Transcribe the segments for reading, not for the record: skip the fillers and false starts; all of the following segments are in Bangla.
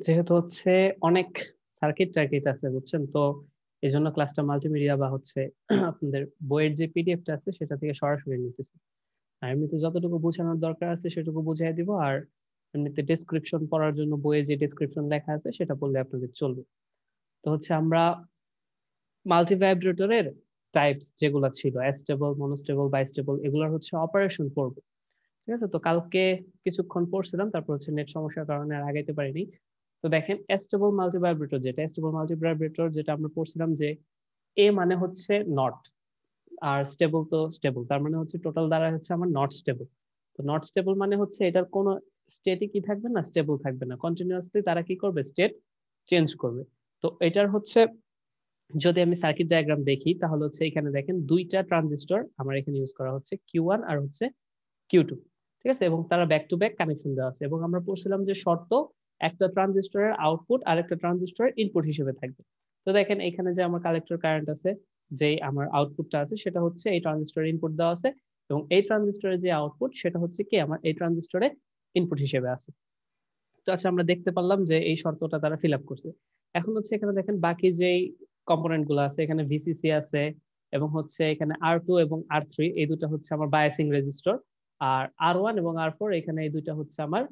যেহেতু হচ্ছে অনেক সার্কিট টার্কিট আছে বুঝছেন, তো এই জন্য ক্লাসটা মাল্টিমিডিয়া বা হচ্ছে আপনাদের বইয়ের যে পিডিএফটা আছে সেটা থেকে সরাসরি নিতেছি। আর এমনিতে যতটুকু বোঝানোর দরকার আছে সেটুকু বুঝিয়ে দিব, আর এমনিতে ডেসক্রিপশন পড়ার জন্য বইয়ে যে ডেসক্রিপশন লেখা আছে সেটা পড়লে আপনাদের চলবে। তো হচ্ছে আমরা মাল্টিভাইব্রেটরের টাইপস যেগুলো ছিল অ্যাস্টেবল, মনোস্টেবল, বাইস্টেবল, এগুলোর হচ্ছে অপারেশন পড়বো। ঠিক আছে, তো কালকে কিছুক্ষণ পড়ছিলাম, তারপর হচ্ছে নেট সমস্যার কারণে আর আগাইতে পারিনি। তো দেখেন অ্যাস্টেবল মাল্টিভাইব্রেটর যেটা আমরা পড়ছিলাম যে এ মানে হচ্ছে নট, আর স্টেবল তো স্টেবল, তার মানে হচ্ছে টোটাল দ্বারা হচ্ছে আমার নট স্টেবল। তো নট স্টেবল মানে হচ্ছে এটার কোনো স্টেটই কি থাকবে না, স্টেবল থাকবে না, কন্টিনিউয়াসলি তারা কি করবে, স্টেট চেঞ্জ করবে। তো এটার হচ্ছে যদি আমি সার্কিট ডায়াগ্রাম দেখি তাহলে হচ্ছে এখানে দেখেন দুইটা ট্রানজিস্টর আমার এখানে ইউজ করা হচ্ছে, Q1 আর হচ্ছে Q2। ঠিক আছে, এবং তারা ব্যাক টু ব্যাক কানেকশন দেওয়া আছে, এবং আমরা পড়ছিলাম যে শর্ত একটা ট্রানজিস্টরের আউটপুট আর একটা ট্রানজিস্টরের ইনপুট হিসেবে থাকবে। তো দেখেন এখানে যে আমার কালেক্টর কারেন্ট আছে, যে আমার আউটপুটটা আছে সেটা হচ্ছে এই ট্রানজিস্টরের ইনপুট দেওয়া আছে, এবং এই ট্রানজিস্টরের যে আউটপুট সেটা হচ্ছে কি আমার এই ট্রানজিস্টরের ইনপুট হিসেবে আছে। তো আচ্ছা, আমরা দেখতে পারলাম যে এই শর্তটা তারা ফিল আপ করছে। এখন হচ্ছে এখানে দেখেন বাকি যেই কম্পোনেন্ট গুলো আছে, এখানে ভিসিসি আছে, এবং হচ্ছে এখানে R2 এবং R3 এই দুটো হচ্ছে আমার বায়াসিং রেজিস্টর, আর R1 এবং R4 এখানে এই দুইটা হচ্ছে আমার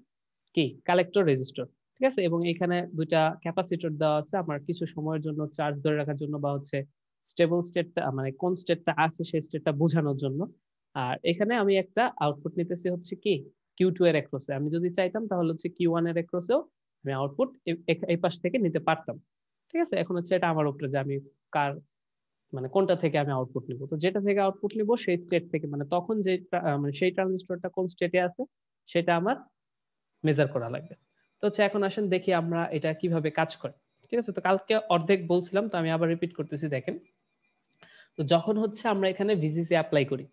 কি কালেক্টর রেজিস্টর। ঠিক আছে, এবং এখানে দুইটা ক্যাপাসিটর দেওয়া আছে আমার কিছু সময়ের জন্য চার্জ ধরে রাখার জন্য, বা হচ্ছে স্টেবল স্টেটটা মানে কোন স্টেটটা আছে সেই স্টেটটা বোঝানোর জন্য। আর এখানে আমি একটা আউটপুট নিতেছি হচ্ছে কি Q2 এর অ্যাক্রসে। আমি যদি চাইতাম তাহলে হচ্ছে Q1 এর অ্যাক্রসেও আমি আউটপুট এই পাশ থেকে নিতে পারতাম। ঠিক আছে, এখন হচ্ছে এটা আমার উপরে যে আমি কার মানে কোনটা থেকে আমি আউটপুট নিব। তো যেটা থেকে আউটপুট নিব সেই স্টেট থেকে, মানে তখন যে মানে সেই ট্রানজিস্টরটা কোন স্টেটে আছে সেটা আমার মেজার করা লাগবে। তো হচ্ছে এখন আসেন দেখি আমরা এটা কিভাবে কাজ করে। ঠিক আছে, তো কালকে অর্ধেক বলছিলাম, তো আমি আবার রিপিট করতেছি। দেখেন, তো যখন হচ্ছে আমরা এখানে ভিসিসি অ্যাপ্লাই করি,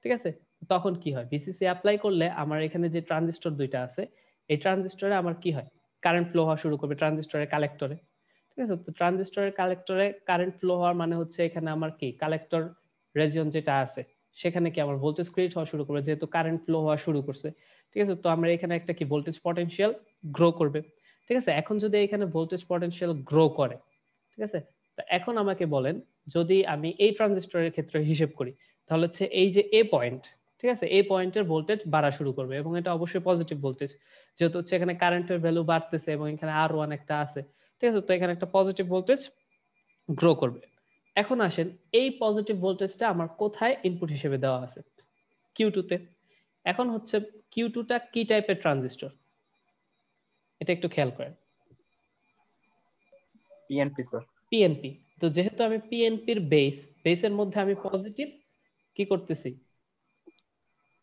ঠিক আছে, তখন কি হয়, ভিসিসি অ্যাপ্লাই করলে আমার এখানে যে ট্রানজিস্টর দুইটা আছে এই ট্রানজিস্টরে আমার কি হয়, কারেন্ট ফ্লো হওয়া শুরু করবে ট্রানজিস্টরের কালেক্টরে। ঠিক আছে, তো ট্রানজিস্টরের কালেক্টরে কারেন্ট ফ্লো হওয়ার মানে হচ্ছে এখানে আমার কি কালেক্টর রিজিয়ন যেটা আছে সেখানে কি আমার ভোল্টেজ ক্রিয়েট হওয়া শুরু করবে, যেহেতু কারেন্ট ফ্লো হওয়া শুরু করছে। ঠিক আছে, তো আমরা এখানে একটা কি ভোল্টেজ পটেনশিয়াল গ্রো করবে। ঠিক আছে, এখন যদি এখানে ভোল্টেজ পটেনশিয়াল গ্রো করে, ঠিক আছে, তো এখন আমাকে বলেন, যদি আমি এই ট্রানজিস্টরের ক্ষেত্রে হিসেব করি তাহলে হচ্ছে এই যে এ পয়েন্ট, ঠিক আছে, এই পয়েন্টের ভোল্টেজ বাড়া শুরু করবে, এবং এটা অবশ্যই পজিটিভ ভোল্টেজ, যেহেতু হচ্ছে এখানে কারেন্টের ভ্যালু বাড়তেছে এবং এখানে R1 একটা আছে। ঠিক আছে, তো এখানে একটা পজিটিভ ভোল্টেজ গ্রো করবে। এখন আসেন এই পজিটিভ ভোল্টেজটা আমার কোথায় ইনপুট হিসেবে দেওয়া আছে, Q2 তে। এখন হচ্ছে Q2 টা কি টাইপের ট্রানজিস্টর এটা একটু খেয়াল করেন। PNP sir. পিএনপি। তো যেহেতু আমি পিএনপির বেসের মধ্যে আমি পজিটিভ কি করতেছি,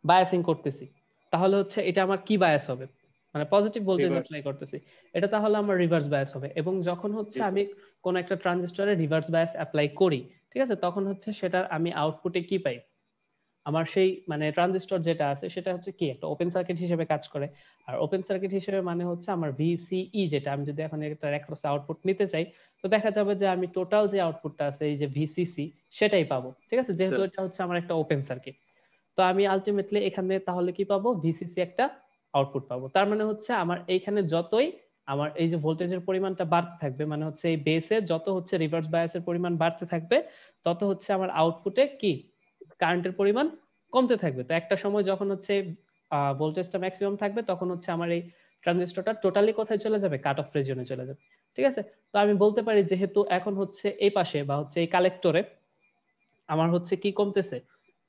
বায়াসিং করতেছি, তাহলে হচ্ছে এটা আমার কি বায়াস হবে, মানে পজিটিভ ভোল্টেজ রিভার্স। অ্যাপ্লাই করতেছি, এটা তাহলে আমার রিভার্স বায়াস হবে। এবং যখন হচ্ছে আমি কোন একটা ট্রানজিস্টরে রিভার্স বায়াস অ্যাপ্লাই করি, ঠিক আছে, তখন হচ্ছে সেটার আমি আউটপুটে কি পাই, আমার সেই মানে ট্রানজিস্টর যেটা আছে সেটা হচ্ছে কি একটা ওপেন সার্কিট হিসেবে কাজ করে। আর ওপেন সার্কিট হিসেবে মানে হচ্ছে আমার ভিসিই, যেটা আমি যদি এখন একটা অ্যাক্রস আউটপুট নিতে চাই, তো দেখা যাবে যে আমি টোটাল যে আউটপুটটা আছে এই যে ভিসিসি সেটাই পাবো। ঠিক আছে, যেহেতু এটা হচ্ছে আমার একটা ওপেন সার্কিট, তো আমি আলটিমেটলি এখানে তাহলে কি পাবো, ভিসিসি একটা আউটপুট পাবো। তার মানে হচ্ছে আমার এইখানে যতই আমার এই যে ভোল্টেজের পরিমাণটা বাড়তে থাকবে, মানে হচ্ছে এই বেসে যত হচ্ছে রিভার্স বায়াসের পরিমাণ বাড়তে থাকবে, তত হচ্ছে আমার আউটপুটে কি কারেন্টের পরিমাণ কমতে থাকবে। তো একটা সময় যখন হচ্ছে ভোল্টেজটা ম্যাক্সিমাম থাকবে, তখন হচ্ছে আমার এই ট্রানজিস্টরটা টোটালি কোথায় চলে যাবে, কাট অফ রিজিয়নে চলে যাবে। ঠিক আছে, তো আমি বলতে পারি যেহেতু এখন হচ্ছে এই পাশে বা হচ্ছে এই কালেক্টরে আমার হচ্ছে কি কমতেছে,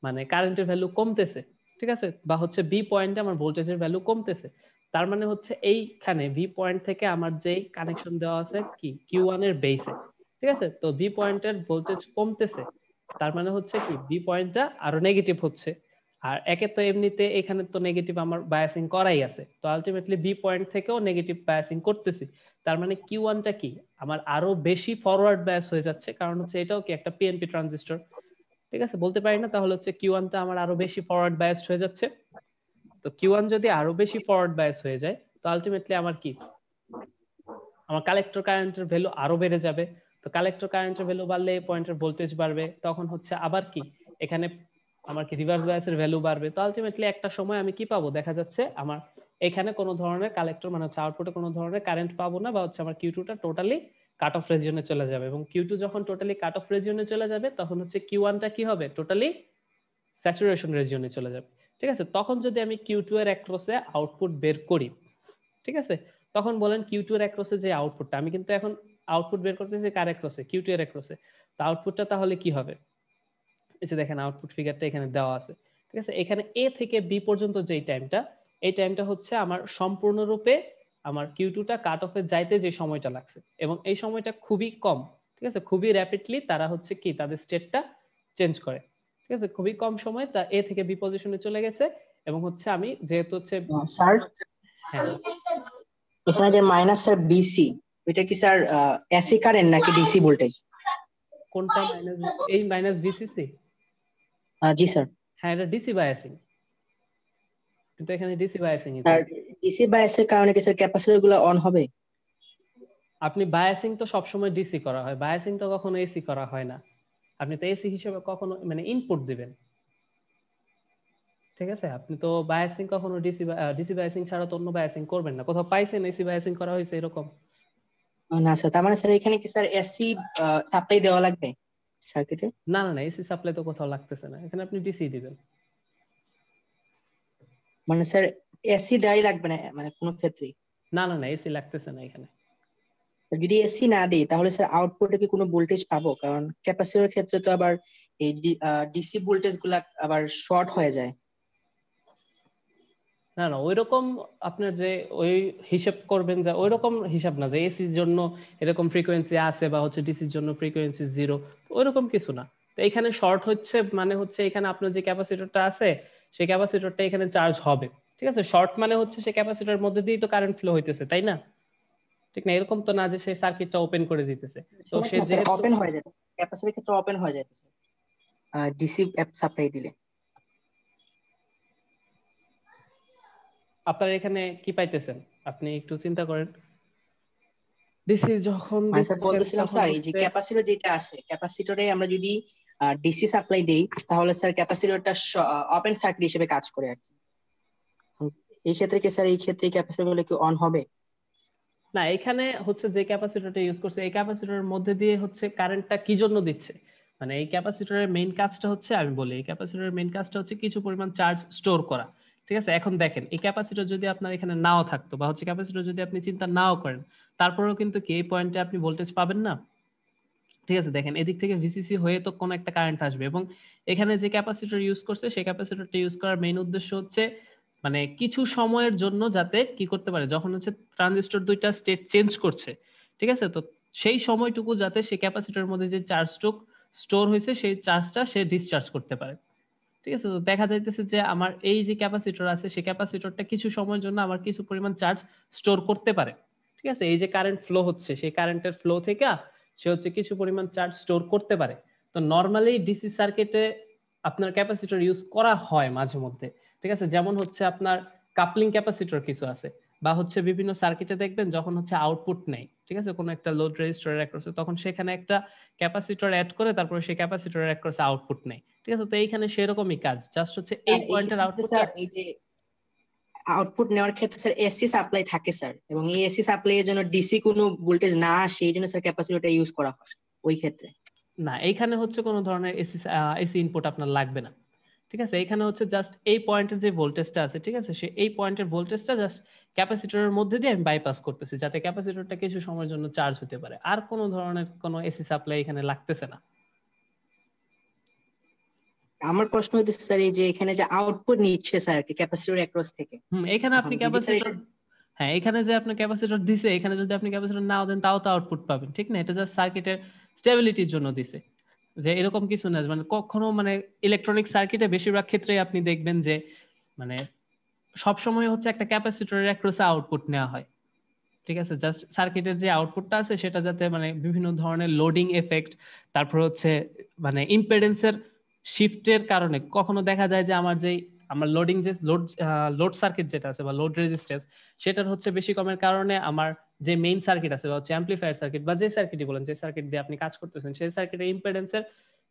মানে কারেন্টের ভ্যালু কমতেছে। ঠিক আছে, বা হচ্ছে বি পয়েন্টে আমার ভোল্টেজের ভ্যালু কমতেছে, তার মানে হচ্ছে এইখানে ভি পয়েন্ট থেকে আমার যেই কানেকশন দেওয়া আছে কি Q1 এর বেসে, ঠিক আছে, তো ভি পয়েন্টের ভোল্টেজ কমতেছে, তার মানে হচ্ছে কি বি পয়েন্টটা আরো নেগেটিভ হচ্ছে। আর একে তো এমনিতে এখানে তো নেগেটিভ আমার বায়াসিং করাই আছে, তো আলটিমেটলি বি পয়েন্ট থেকেও নেগেটিভ বায়াসিং করতেছি, তার মানে Q1 টা কি আমার আরো বেশি ফরওয়ার্ড বায়াস হয়ে যাচ্ছে, কারণ হচ্ছে এটাও কি একটা পিএনপি ট্রানজিস্টর। ঠিক আছে, বলতে পারি না, তাহলে হচ্ছে Q1 টা আমার আরো বেশি ফরওয়ার্ড বায়াসড হয়ে যাচ্ছে। তো Q1 যদি আরো বেশি ফরওয়ার্ড বায়াস হয়ে যায়, তো আলটিমেটলি আমার কি আমার কালেক্টর কারেন্টের ভ্যালু আরো বেড়ে যাবে। তো কালেক্টর কারেন্টের ভ্যালু বাড়লে পয়েন্টের ভোল্টেজ বাড়বে, তখন হচ্ছে আবার কি এখানে আমার কি রিভার্স বায়াসের ভ্যালু বাড়বে। তো আলটিমেটলি একটা সময় আমি কি পাবো, দেখা যাচ্ছে আমার এখানে কোনো ধরনের কালেক্টর মানে হচ্ছে আউটপুটে কোনো ধরনের কারেন্ট পাবো না, বা হচ্ছে আমার কিউ2টা টোটালি কাট অফ রিজিয়নে চলে যাবে, এবং কিউ2 যখন টোটালি কাট অফ রিজিয়নে চলে যাবে তখন হচ্ছে কিউ1টা কি হবে, টোটালি স্যাচুরেশন রিজিয়নে চলে যাবে। ঠিক আছে, তখন যদি আমি কিউ2 এর অ্যাক্রসে আউটপুট বের করি, ঠিক আছে, তখন বলেন কিউ2 এর অ্যাক্রসে যে আউটপুটটা, আমি কিন্তু এখন আউটপুট বের করতেছি কার অ্যাক্রসে, কিউ2 এর অ্যাক্রসে, তো আউটপুটটা তাহলে কি হবে, এই যে দেখেন আউটপুট ফিগারটা এখানে দেওয়া আছে। ঠিক আছে, এখানে এ থেকে বি পর্যন্ত যেই টাইমটা, এই টাইমটা হচ্ছে আমার সম্পূর্ণরূপে আমার কিউ2টা কাট অফে যাইতে যে সময়টা লাগছে, এবং এই সময়টা খুবই কম। ঠিক আছে, খুবই র্যাপিডলি তারা হচ্ছে কি তাদের স্টেটটা চেঞ্জ করে। ঠিক আছে, খুবই কম সময় তা এ থেকে বি পজিশনে চলে গেছে, এবং হচ্ছে আমি যেহেতু হচ্ছে স্যার হ্যাঁ এখানে যে মাইনাস স্যার বিসি, ওইটা কি স্যার এসি কারেন্ট নাকি ডিসি ভোল্টেজ? কোনটা মাইনাস, এই মাইনাস ভিসিসি? জি স্যার। হ্যাঁ, এটা ডিসি বায়াসিং, কিন্তু এখানে ডিসি বায়াসিং স্যার ডিসি বায়াসের কারণে কি স্যার ক্যাপাসিটর গুলো অন হবে? আপনি বায়াসিং তো সবসময় ডিসি করা হয়, বায়াসিং তো কখনো এসি করা হয় না। আপনি তো এসি হিসেবে কখনো মানে ইনপুট দিবেন। ঠিক আছে, আপনি তো বায়াসিং কখনো ডিসি বায়াসিং ছাড়া তো অন্য বায়াসিং করবেন না। কোথাও পাইছেন এসি বায়াসিং করা হয়েছে এরকম? না স্যার, তার মানে স্যার এখানে কি স্যার এসি সাপ্লাই দেওয়া লাগবে সার্কিটে? না না না, এসি সাপ্লাই তো কোথাও লাগতেছে না, এখানে আপনি ডিসি দিবেন। মানে স্যার এসি দেওয়াই লাগবে না মানে কোনো ক্ষেত্রেই? না না না, এসি লাগতেছে না এখানে। স্যার যদি এসি না দিই তাহলে স্যার আউটপুটে কি কোনো ভোল্টেজ পাবো? কারণ ক্যাপাসিটরের ক্ষেত্রে তো আবার এই ডিসি ভোল্টেজ গুলা আবার শর্ট হয়ে যায়। না না, ওইরকম আপনার যে ওই হিসাব করবেন, যে ওইরকম হিসাব না যে এসির জন্য এরকম ফ্রিকোয়েন্সি আছে বা হচ্ছে ডিসির জন্য ফ্রিকোয়েন্সি জিরো, ওইরকম কিছু না। তো এখানে শর্ট হচ্ছে মানে হচ্ছে এখানে আপনার যে ক্যাপাসিটরটা আছে সেই ক্যাপাসিটরটা এখানে চার্জ হবে। ঠিক আছে, শর্ট মানে হচ্ছে সেই ক্যাপাসিটরের মধ্যে দিয়ে তো কারেন্ট ফ্লো হইতেছে, তাই না? ঠিক না, এরকম তো না যে সেই সার্কিটটা ওপেন করে দিতেছে। তো সে স্যার যেহেতু ওপেন হয়ে যাচ্ছে, ক্যাপাসিটরের ক্ষেত্রে ওপেন হয়ে যাচ্ছে ডিসি সাপ্লাই দিলে। আপনার এখানে কি পাইতেছেন, আপনি একটু চিন্তা করেন। ডিসি যখন মানে স্যার দিচ্ছেন বলতেছিলাম তখন স্যার এই যে হচ্ছে ক্যাপাসিটর যেটা আছে, ক্যাপাসিটরে আমরা যদি ডিসি সাপ্লাই দেই তাহলে স্যার ক্যাপাসিটরটা ওপেন সার্কিট হিসেবে কাজ করে আর কি। এই ক্ষেত্রে কি স্যার এই ক্ষেত্রে ক্যাপাসিটর গুলো কি অন হবে? না, এখানে হচ্ছে যে ক্যাপাসিটরটা ইউজ করছে এই ক্যাপাসিটরের মধ্যে দিয়ে হচ্ছে কারেন্টটা কি জন্য দিচ্ছে, মানে এই ক্যাপাসিটরের মেইন কাজটা হচ্ছে, আমি বলি এই ক্যাপাসিটরের মেইন কাজটা হচ্ছে কিছু পরিমাণ চার্জ স্টোর করা। ঠিক আছে, এখন দেখেন এই ক্যাপাসিটর যদি আপনার এখানে নাও থাকতো, বা হচ্ছে ক্যাপাসিটর যদি আপনি চিন্তা নাও করেন, তারপরেও কিন্তু কি এই পয়েন্টে আপনি ভোল্টেজ পাবেন না। ঠিক আছে, দেখেন এদিক থেকে ভিসিসি হয়ে তো কোনো একটা কারেন্ট আসবে, এবং এখানে যে ক্যাপাসিটর ইউজ করছে সেই ক্যাপাসিটরটা ইউজ করার মেইন উদ্দেশ্য হচ্ছে মানে কিছু সময়ের জন্য যাতে কি করতে পারে, যখন হচ্ছে ট্রানজিস্টর দুইটা স্টেট চেঞ্জ করছে, ঠিক আছে, তো সেই সময়টুকু যাতে সেই ক্যাপাসিটরের মধ্যে যে চার্জটুক স্টোর হয়েছে সেই চার্জটা সে ডিসচার্জ করতে পারে। ঠিক আছে, তো দেখা যাইতেছে যে আমার এই যে ক্যাপাসিটর আছে সেই ক্যাপাসিটরটা কিছু সময়ের জন্য আমার কিছু পরিমাণ চার্জ স্টোর করতে পারে। ঠিক আছে, এই যে কারেন্ট ফ্লো হচ্ছে সেই কারেন্টের ফ্লো থেকে সে হচ্ছে কিছু পরিমাণ চার্জ স্টোর করতে পারে। তো নরমালি ডিসি সার্কিটে আপনার ক্যাপাসিটর ইউজ করা হয় মাঝে মধ্যে। ঠিক আছে, যেমন হচ্ছে আপনার কাপলিং ক্যাপাসিটর কিছু আছে, বা হচ্ছে বিভিন্ন সার্কিটে দেখবেন যখন হচ্ছে আউটপুট নেই, ঠিক আছে, কোনো একটা লোড রেজিস্টরের অ্যাক্রসে, তখন সেখানে একটা ক্যাপাসিটর অ্যাড করে তারপরে সেই ক্যাপাসিটরের অ্যাক্রসে আউটপুট নেই। ঠিক আছে, তো এইখানে সেরকমই কাজ, জাস্ট হচ্ছে এই স্যার এই পয়েন্টের ক্ষেত্রে আউটপুটটা। স্যার এই যে আউটপুট নেওয়ার ক্ষেত্রে স্যার এসি সাপ্লাই থাকে স্যার, এবং এই এসি সাপ্লাই এর জন্য ডিসি কোনো ভোল্টেজ না আসে এই জন্য স্যার ক্যাপাসিটরটা ইউজ করা হয় ওই ক্ষেত্রে। না, এইখানে হচ্ছে কোনো ধরনের এসি এসি ইনপুট আপনার লাগবে না। ঠিক আছে, এখানে হচ্ছে জাস্ট এই পয়েন্টের যে ভোল্টেজটা আছে, ঠিক আছে, সে এই পয়েন্টের ভোল্টেজটা জাস্ট ক্যাপাসিটরের মধ্যে দিয়ে আমি বাইপাস করতেছি যাতে ক্যাপাসিটরটা কিছু সময়ের জন্য চার্জ হতে পারে, আর কোনো ধরনের কোনো এসি সাপ্লাই এখানে লাগতেছে না। আমার প্রশ্ন হইতেছে স্যার এই যে এখানে যে আউটপুট নিচ্ছে স্যার কি ক্যাপাসিটর অ্যাক্রস থেকে, এখানে এখন আপনি যদি স্যার ক্যাপাসিটর, এটা হ্যাঁ এখানে যে আপনি ক্যাপাসিটর দিছে, এখানে যদি আপনি ক্যাপাসিটর নাও দেন তাও তো আউটপুট পাবেন, ঠিক না? এটা জাস্ট সার্কিটের স্টেবিলিটির জন্য দিছে, যে এরকম কিছু না মানে কখনো মানে ইলেকট্রনিক সার্কিটে বেশিরভাগ ক্ষেত্রেই আপনি দেখবেন যে মানে সব সময় হচ্ছে একটা ক্যাপাসিটরের অ্যাক্রসে আউটপুট নেওয়া হয়। ঠিক আছে, জাস্ট সার্কিটের যে আউটপুটটা আছে সেটা যাতে মানে বিভিন্ন ধরনের লোডিং এফেক্ট, তারপর হচ্ছে মানে ইম্পেডেন্সের শিফটের কারণে কখনো দেখা যায় যে আমার লোডিং যে লোড সার্কিট যেটা আছে বা লোড রেজিস্ট্যান্স, সেটার হচ্ছে বেশি কমের কারণে আমার যে মেইন সার্কিট আছে বা হচ্ছে অ্যাম্পলিফায়ার সার্কিট বা যে সার্কিটই বলেন, যে সার্কিট দিয়ে আপনি কাজ করতেছেন সেই সার্কিটের ইম্পেডেন্সের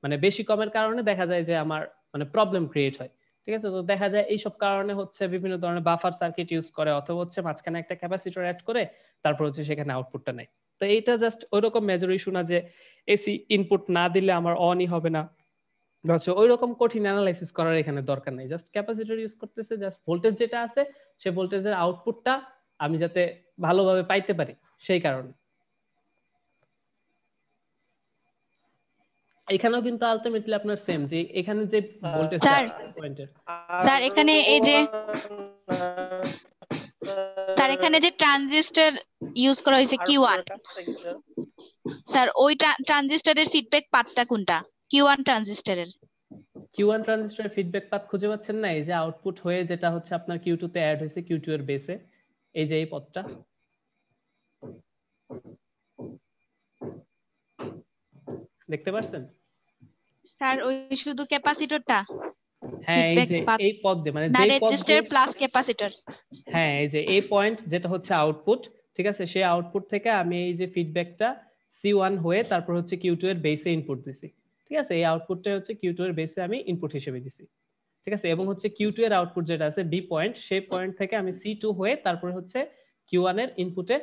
মানে বেশি কমের কারণে দেখা যায় যে আমার মানে প্রবলেম ক্রিয়েট হয়। ঠিক আছে। তো দেখা যায় এইসব কারণে হচ্ছে বিভিন্ন ধরনের বাফার সার্কিট ইউজ করে, অথবা হচ্ছে মাঝখানে একটা ক্যাপাসিটর অ্যাড করে তারপর হচ্ছে সেখানে আউটপুটটা নেয়। তো এইটা জাস্ট ওইরকম মেজর ইস্যু না যে এসি ইনপুট না দিলে আমার অনই হবে না, ওই রকম কঠিন অ্যানালাইসিস করার এখানে দরকার নেই। জাস্ট ক্যাপাসিটর ইউজ করতেছে, জাস্ট ভোল্টেজ যেটা আছে সেই ভোল্টেজের আউটপুটটা আমি যাতে ভালোভাবে পাইতে পারি সেই কারণে। এখানেও কিন্তু আলটিমেটলি আপনার সেম, যে এখানে যে ভোল্টেজটা পয়েন্টের স্যার এখানে এই যে স্যার এখানে যে ট্রানজিস্টর ইউজ করা হয়েছে Q1, স্যার ওই ট্রানজিস্টরের ফিডব্যাক পাথটা কোনটা? Q1 ট্রানজিস্টরের Q1 ট্রানজিস্টরের ফিডব্যাক পাথ খুঁজে পাচ্ছেন না? এই যে আউটপুট হয়ে যেটা হচ্ছে আপনার Q2 তে অ্যাড হয়েছে Q2 এর বেসে, এই যে এই পথটা দেখতে পাচ্ছেন? স্যার ওই শুধু ক্যাপাসিটরটা হ্যাঁ, এই যে এই পথ দিয়ে, মানে যেই পথ রেজিস্টার দিয়ে, প্লাস ক্যাপাসিটর। হ্যাঁ এই যে এই পয়েন্ট যেটা হচ্ছে আউটপুট, ঠিক আছে, সেই আউটপুট থেকে আমি এই যে ফিডব্যাকটা C1 হয়ে তারপর হচ্ছে Q2 এর বেসে ইনপুট দিছি, ঠিক আছে। এই আউটপুটটা হচ্ছে Q2 এর বেসে আমি ইনপুট হিসেবে দিছি, ঠিক আছে। এবং হচ্ছে Q2 এর আউটপুট যেটা আছে B পয়েন্ট, সেই পয়েন্ট থেকে আমি C2 হয়ে তারপর হচ্ছে Q1 এর ইনপুটে,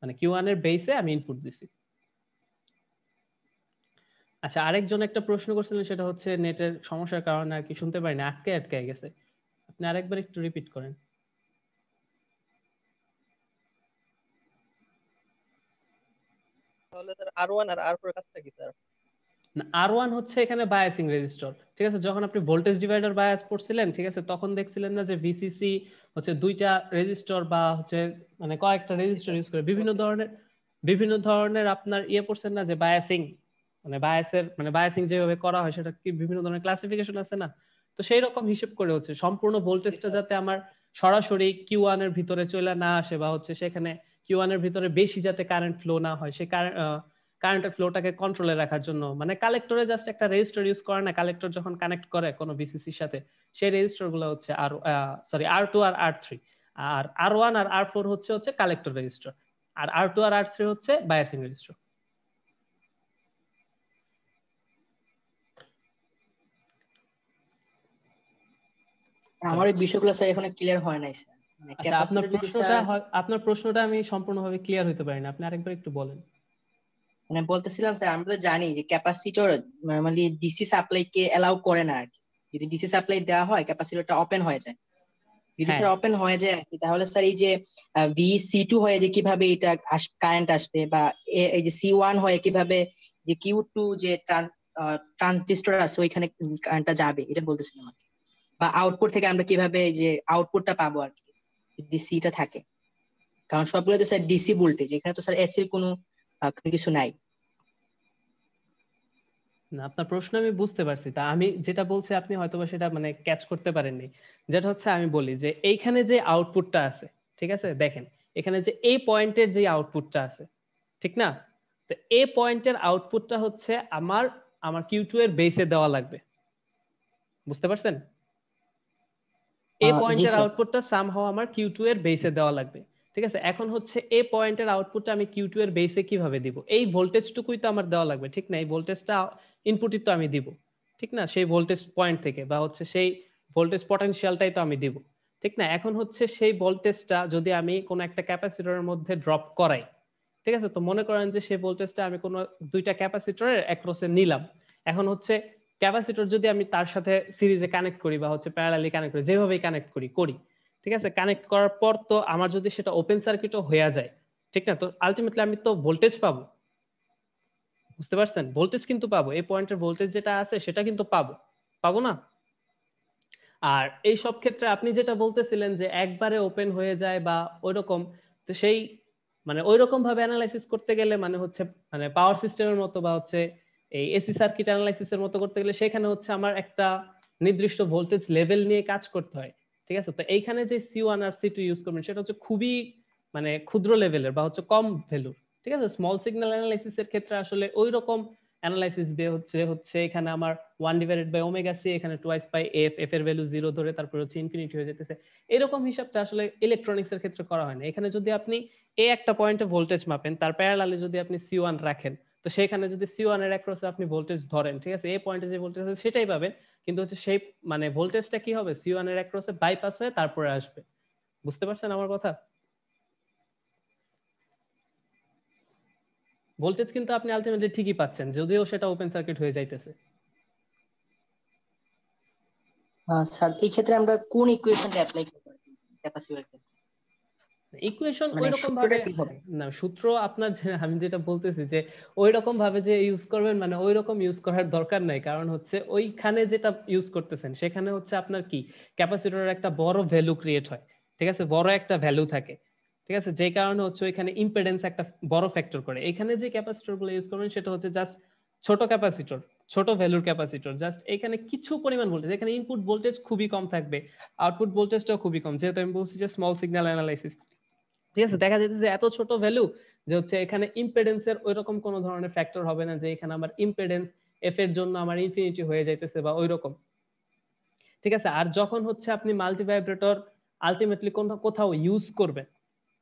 মানে Q1 এর বেসে আমি ইনপুট দিছি। আচ্ছা, আরেকজন একটা প্রশ্ন করছিলেন, সেটা হচ্ছে নেটের সমস্যার কারণে আর কি শুনতে পারিনি, আটকে আটকে গেছে। আপনি আরেকবার একটু রিপিট করেন। তাহলে স্যার R1 আর R4 এর কাজটা কি স্যার? না, R1 হচ্ছে এখানে বায়াসিং রেজিস্টর, ঠিক আছে। যখন আপনি ভোল্টেজ ডিভাইডার বায়াস পড়ছিলেন, ঠিক আছে, তখন দেখছিলেন না যে ভিসিসি হচ্ছে দুইটা রেজিস্টর বা হচ্ছে মানে কয়েকটা রেজিস্টর ইউজ করে বিভিন্ন ধরনের আপনার ইয়ে পড়ছেন না, যে বায়াসিং, মানে বায়াসিং যেভাবে করা হয় সেটা কি বিভিন্ন ধরনের ক্লাসিফিকেশন আছে না? তো সেই রকম হিসেব করে হচ্ছে সম্পূর্ণ ভোল্টেজটা যাতে আমার সরাসরি Q1 এর ভিতরে চলে না আসে, বা হচ্ছে সেখানে Q1 এর ভিতরে বেশি যাতে কারেন্ট ফ্লো না হয়, সেই কারেন্টের ফ্লোটাকে কন্ট্রোলে রাখার জন্য, মানে কালেক্টরে জাস্ট একটা রেজিস্টার ইউজ করে না, কালেক্টর যখন কানেক্ট করে কোনো ভিসিসির সাথে, সেই রেজিস্টার গুলো হচ্ছে R2 আর R3, আর R1 আর R4 হচ্ছে কালেক্টর রেজিস্টার, আর R2 আর R3 হচ্ছে বায়াসিং রেজিস্টার। আমার এই বিষয়গুলো স্যার এখনো ক্লিয়ার হয় নাই স্যার। মানে আচ্ছা, আপনার প্রশ্নটা আমি সম্পূর্ণভাবে ক্লিয়ার হতে পারি না, আপনি আরেকবার একটু বলেন। মানে বলতেছিলাম স্যার, আমরা তো জানি যে ক্যাপাসিটর মানে ডিসি সাপ্লাই কে এলাও করে না আর কি। যদি ডিসি সাপ্লাই দেওয়া হয় ক্যাপাসিটরটা ওপেন হয়ে যায়। যদি হ্যাঁ, স্যার ওপেন হয়ে যায় আর কি, তাহলে স্যার এই যে VC2 হয়ে যে কিভাবে এটা কারেন্ট আসবে, বা এই যে C1 হয়ে কিভাবে যে Q2 যে ট্রানজিস্টর আছে ওইখানে কারেন্টটা যাবে, এটা বলতেছিলাম আর কি। বা আউটপুট থেকে আমরা কিভাবে এই যে আউটপুটটা পাবো আর কি, যদি সিটা থাকে। কারণ সবগুলো তো স্যার ডিসি ভোল্টেজ, এখানে তো স্যার এসির কোনো কিছু নাই। না, আপনার প্রশ্ন আমি বুঝতে পারছি, তা আমি যেটা বলছি আপনি হয়তোবা সেটা মানে ক্যাচ করতে পারেননি। যেটা হচ্ছে আমি বলি যে এইখানে যে আউটপুটটা আছে, ঠিক আছে, দেখেন এখানে যে এই পয়েন্টের যে আউটপুটটা আছে, ঠিক না? তো এই পয়েন্টের আউটপুটটা হচ্ছে আমার আমার Q2 এর বেসে দেওয়া লাগবে, বুঝতে পারছেন? এই জি পয়েন্টের স্যার। আউটপুটটা সামহাও আমার Q2 এর বেসে দেওয়া লাগবে, ঠিক আছে। এখন হচ্ছে এই পয়েন্টের আউটপুটটা আমি Q2 এর বেসে কিভাবে দিব? এই ভোল্টেজটুকুই তো আমার দেওয়া লাগবে, ঠিক না? এই ভোল্টেজটা ইনপুটই তো আমি দিব, ঠিক না? সেই ভোল্টেজ পয়েন্ট থেকে, বা হচ্ছে সেই ভোল্টেজ পটেনশিয়ালটাই তো আমি দিব, ঠিক না? এখন হচ্ছে সেই ভোল্টেজটা যদি আমি কোনো একটা ক্যাপাসিটরের মধ্যে ড্রপ করাই, ঠিক আছে, তো মনে করেন যে সেই ভোল্টেজটা আমি কোনো দুইটা ক্যাপাসিটরের অ্যাক্রসে নিলাম। এখন হচ্ছে ক্যাপাসিটর যদি আমি তার সাথে সিরিজে কানেক্ট করি, বা হচ্ছে প্যারালালি কানেক্ট করি, যেভাবেই কানেক্ট করি, ঠিক আছে, কানেক্ট করার পর তো আমার যদি সেটা ওপেন সার্কিটও হয়ে যায়, ঠিক না, তো আলটিমেটলি আমি তো ভোল্টেজ পাবো, বুঝতে পারছেন? ভোল্টেজ কিন্তু পাবো, এই পয়েন্টের ভোল্টেজ যেটা আছে সেটা কিন্তু পাবো না? আর এই সব ক্ষেত্রে আপনি যেটা বলতেছিলেন যে একবারে ওপেন হয়ে যায় বা ওইরকম, তো সেই মানে ওইরকম ভাবে অ্যানালাইসিস করতে গেলে মানে হচ্ছে মানে পাওয়ার সিস্টেমের মতো, বা হচ্ছে এই এসি সার্কিট অ্যানালাইসিসের মতো করতে গেলে সেখানে হচ্ছে আমার একটা নির্দিষ্ট ভোল্টেজ লেভেল নিয়ে কাজ করতে হয়, ঠিক আছে। তো এইখানে যে C1 আর C2 ইউজ করবেন সেটা হচ্ছে খুবই মানে ক্ষুদ্র লেভেলের, বা হচ্ছে কম ভ্যালুর, ঠিক আছে। স্মল সিগন্যাল অ্যানালাইসিস এর ক্ষেত্রে আসলে ওই রকম অ্যানালাইসিস বে হচ্ছে এখানে আমার 1/ωc, এখানে 2/f, f এর ভ্যালু 0 ধরে তারপর হচ্ছে ইনফিনিটি হয়ে যেতেছে, এরকম হিসাবটা আসলে ইলেকট্রনিক্স এর ক্ষেত্রে করা হয় না। এখানে যদি আপনি এই একটা পয়েন্টে ভোল্টেজ মাপেন, তার প্যারালালে যদি আপনি C1 রাখেন, তো সেখানে যদি C1 এর অ্যাক্রসে আপনি ভোল্টেজ ধরেন, ঠিক আছে, এই পয়েন্টে যে ভোল্টেজ আছে সেটাই পাবেন, কিন্তু হচ্ছে সেই মানে ভোল্টেজটা কি হবে C1 এর অ্যাক্রসে বাইপাস হয়ে তারপরে আসবে। বুঝতে পারছেন আমার কথা? ভোল্টেজ কিন্তু আপনি আলটিমেটলি ঠিকই পাচ্ছেন যদিও সেটা ওপেন সার্কিট হয়ে যাইতেছে। স্যার এই ক্ষেত্রে আমরা কোন ইকুয়েশনটা অ্যাপ্লাই করব ক্যাপাসিটরের ক্ষেত্রে? ইকুয়েশন মানে ওইরকম সূত্রটা ভাবে কি হবে? না, সূত্র আপনার আমি যেটা বলতেছি যে ওইরকম ভাবে যে ইউজ করবেন মানে ওইরকম ইউজ করার দরকার নাই, কারণ হচ্ছে ওইখানে যেটা ইউজ করতেছেন সেখানে হচ্ছে আপনার কি ক্যাপাসিটরের একটা বড় ভ্যালু ক্রিয়েট হয়, ঠিক আছে, বড় একটা ভ্যালু থাকে, ঠিক আছে, যেই কারণে হচ্ছে ওইখানে ইম্পিডেন্স একটা বড় ফ্যাক্টর করে। এখানে যে ক্যাপাসিটর গুলো ইউজ করবেন সেটা হচ্ছে জাস্ট ছোট ক্যাপাসিটর, ছোট ভ্যালুর ক্যাপাসিটর, জাস্ট এখানে কিছু পরিমাণ ভোল্টেজ, এখানে ইনপুট ভোল্টেজ খুবই কম থাকবে, আউটপুট ভোল্টেজটাও খুবই কম, যেহেতু আমি বলছি যে স্মল সিগন্যাল অ্যানালাইসিস, ঠিক আছে। দেখা যাচ্ছে যে এত ছোট ভ্যালু যে হচ্ছে এখানে ইম্পিডেন্সের ওইরকম কোনো ধরনের ফ্যাক্টর হবে না যে এখানে আমার ইম্পিডেন্স এফ এর জন্য আমার ইনফিনিটি হয়ে যাইতেছে বা ওইরকম, ঠিক আছে। আর যখন হচ্ছে আপনি মাল্টি ভাইব্রেটর আলটিমেটলি কোথাও ইউজ করবেন,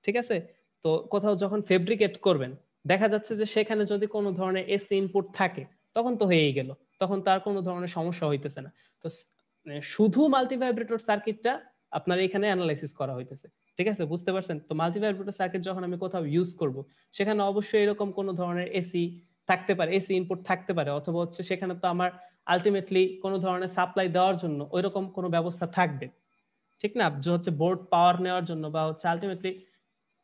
ঠিক আছে, তো কোথাও যখন ফেব্রিকেট করবেন দেখা যাচ্ছে যে সেখানে যদি কোনো ধরনের এসি ইনপুট থাকে তখন তো হয়েই গেল, তখন তার কোনো ধরনের সমস্যা হইতেছে না। তো শুধু মাল্টি ভাইব্রেটর সার্কিটটা আপনার এখানে অ্যানালাইসিস করা হইতেছে, ঠিক আছে, বুঝতে পারছেন? তো মাল্টি ভাইব্রেটর সার্কিট যখন আমি কোথাও ইউজ করব সেখানে অবশ্যই এরকম কোনো ধরনের এসি থাকতে পারে, এসি ইনপুট থাকতে পারে, অথবা হচ্ছে সেখানে তো আমার আলটিমেটলি কোনো ধরনের সাপ্লাই দেওয়ার জন্য ওইরকম কোনো ব্যবস্থা থাকবে, ঠিক না, যে হচ্ছে বোর্ড পাওয়ার নেওয়ার জন্য বা হচ্ছে আলটিমেটলি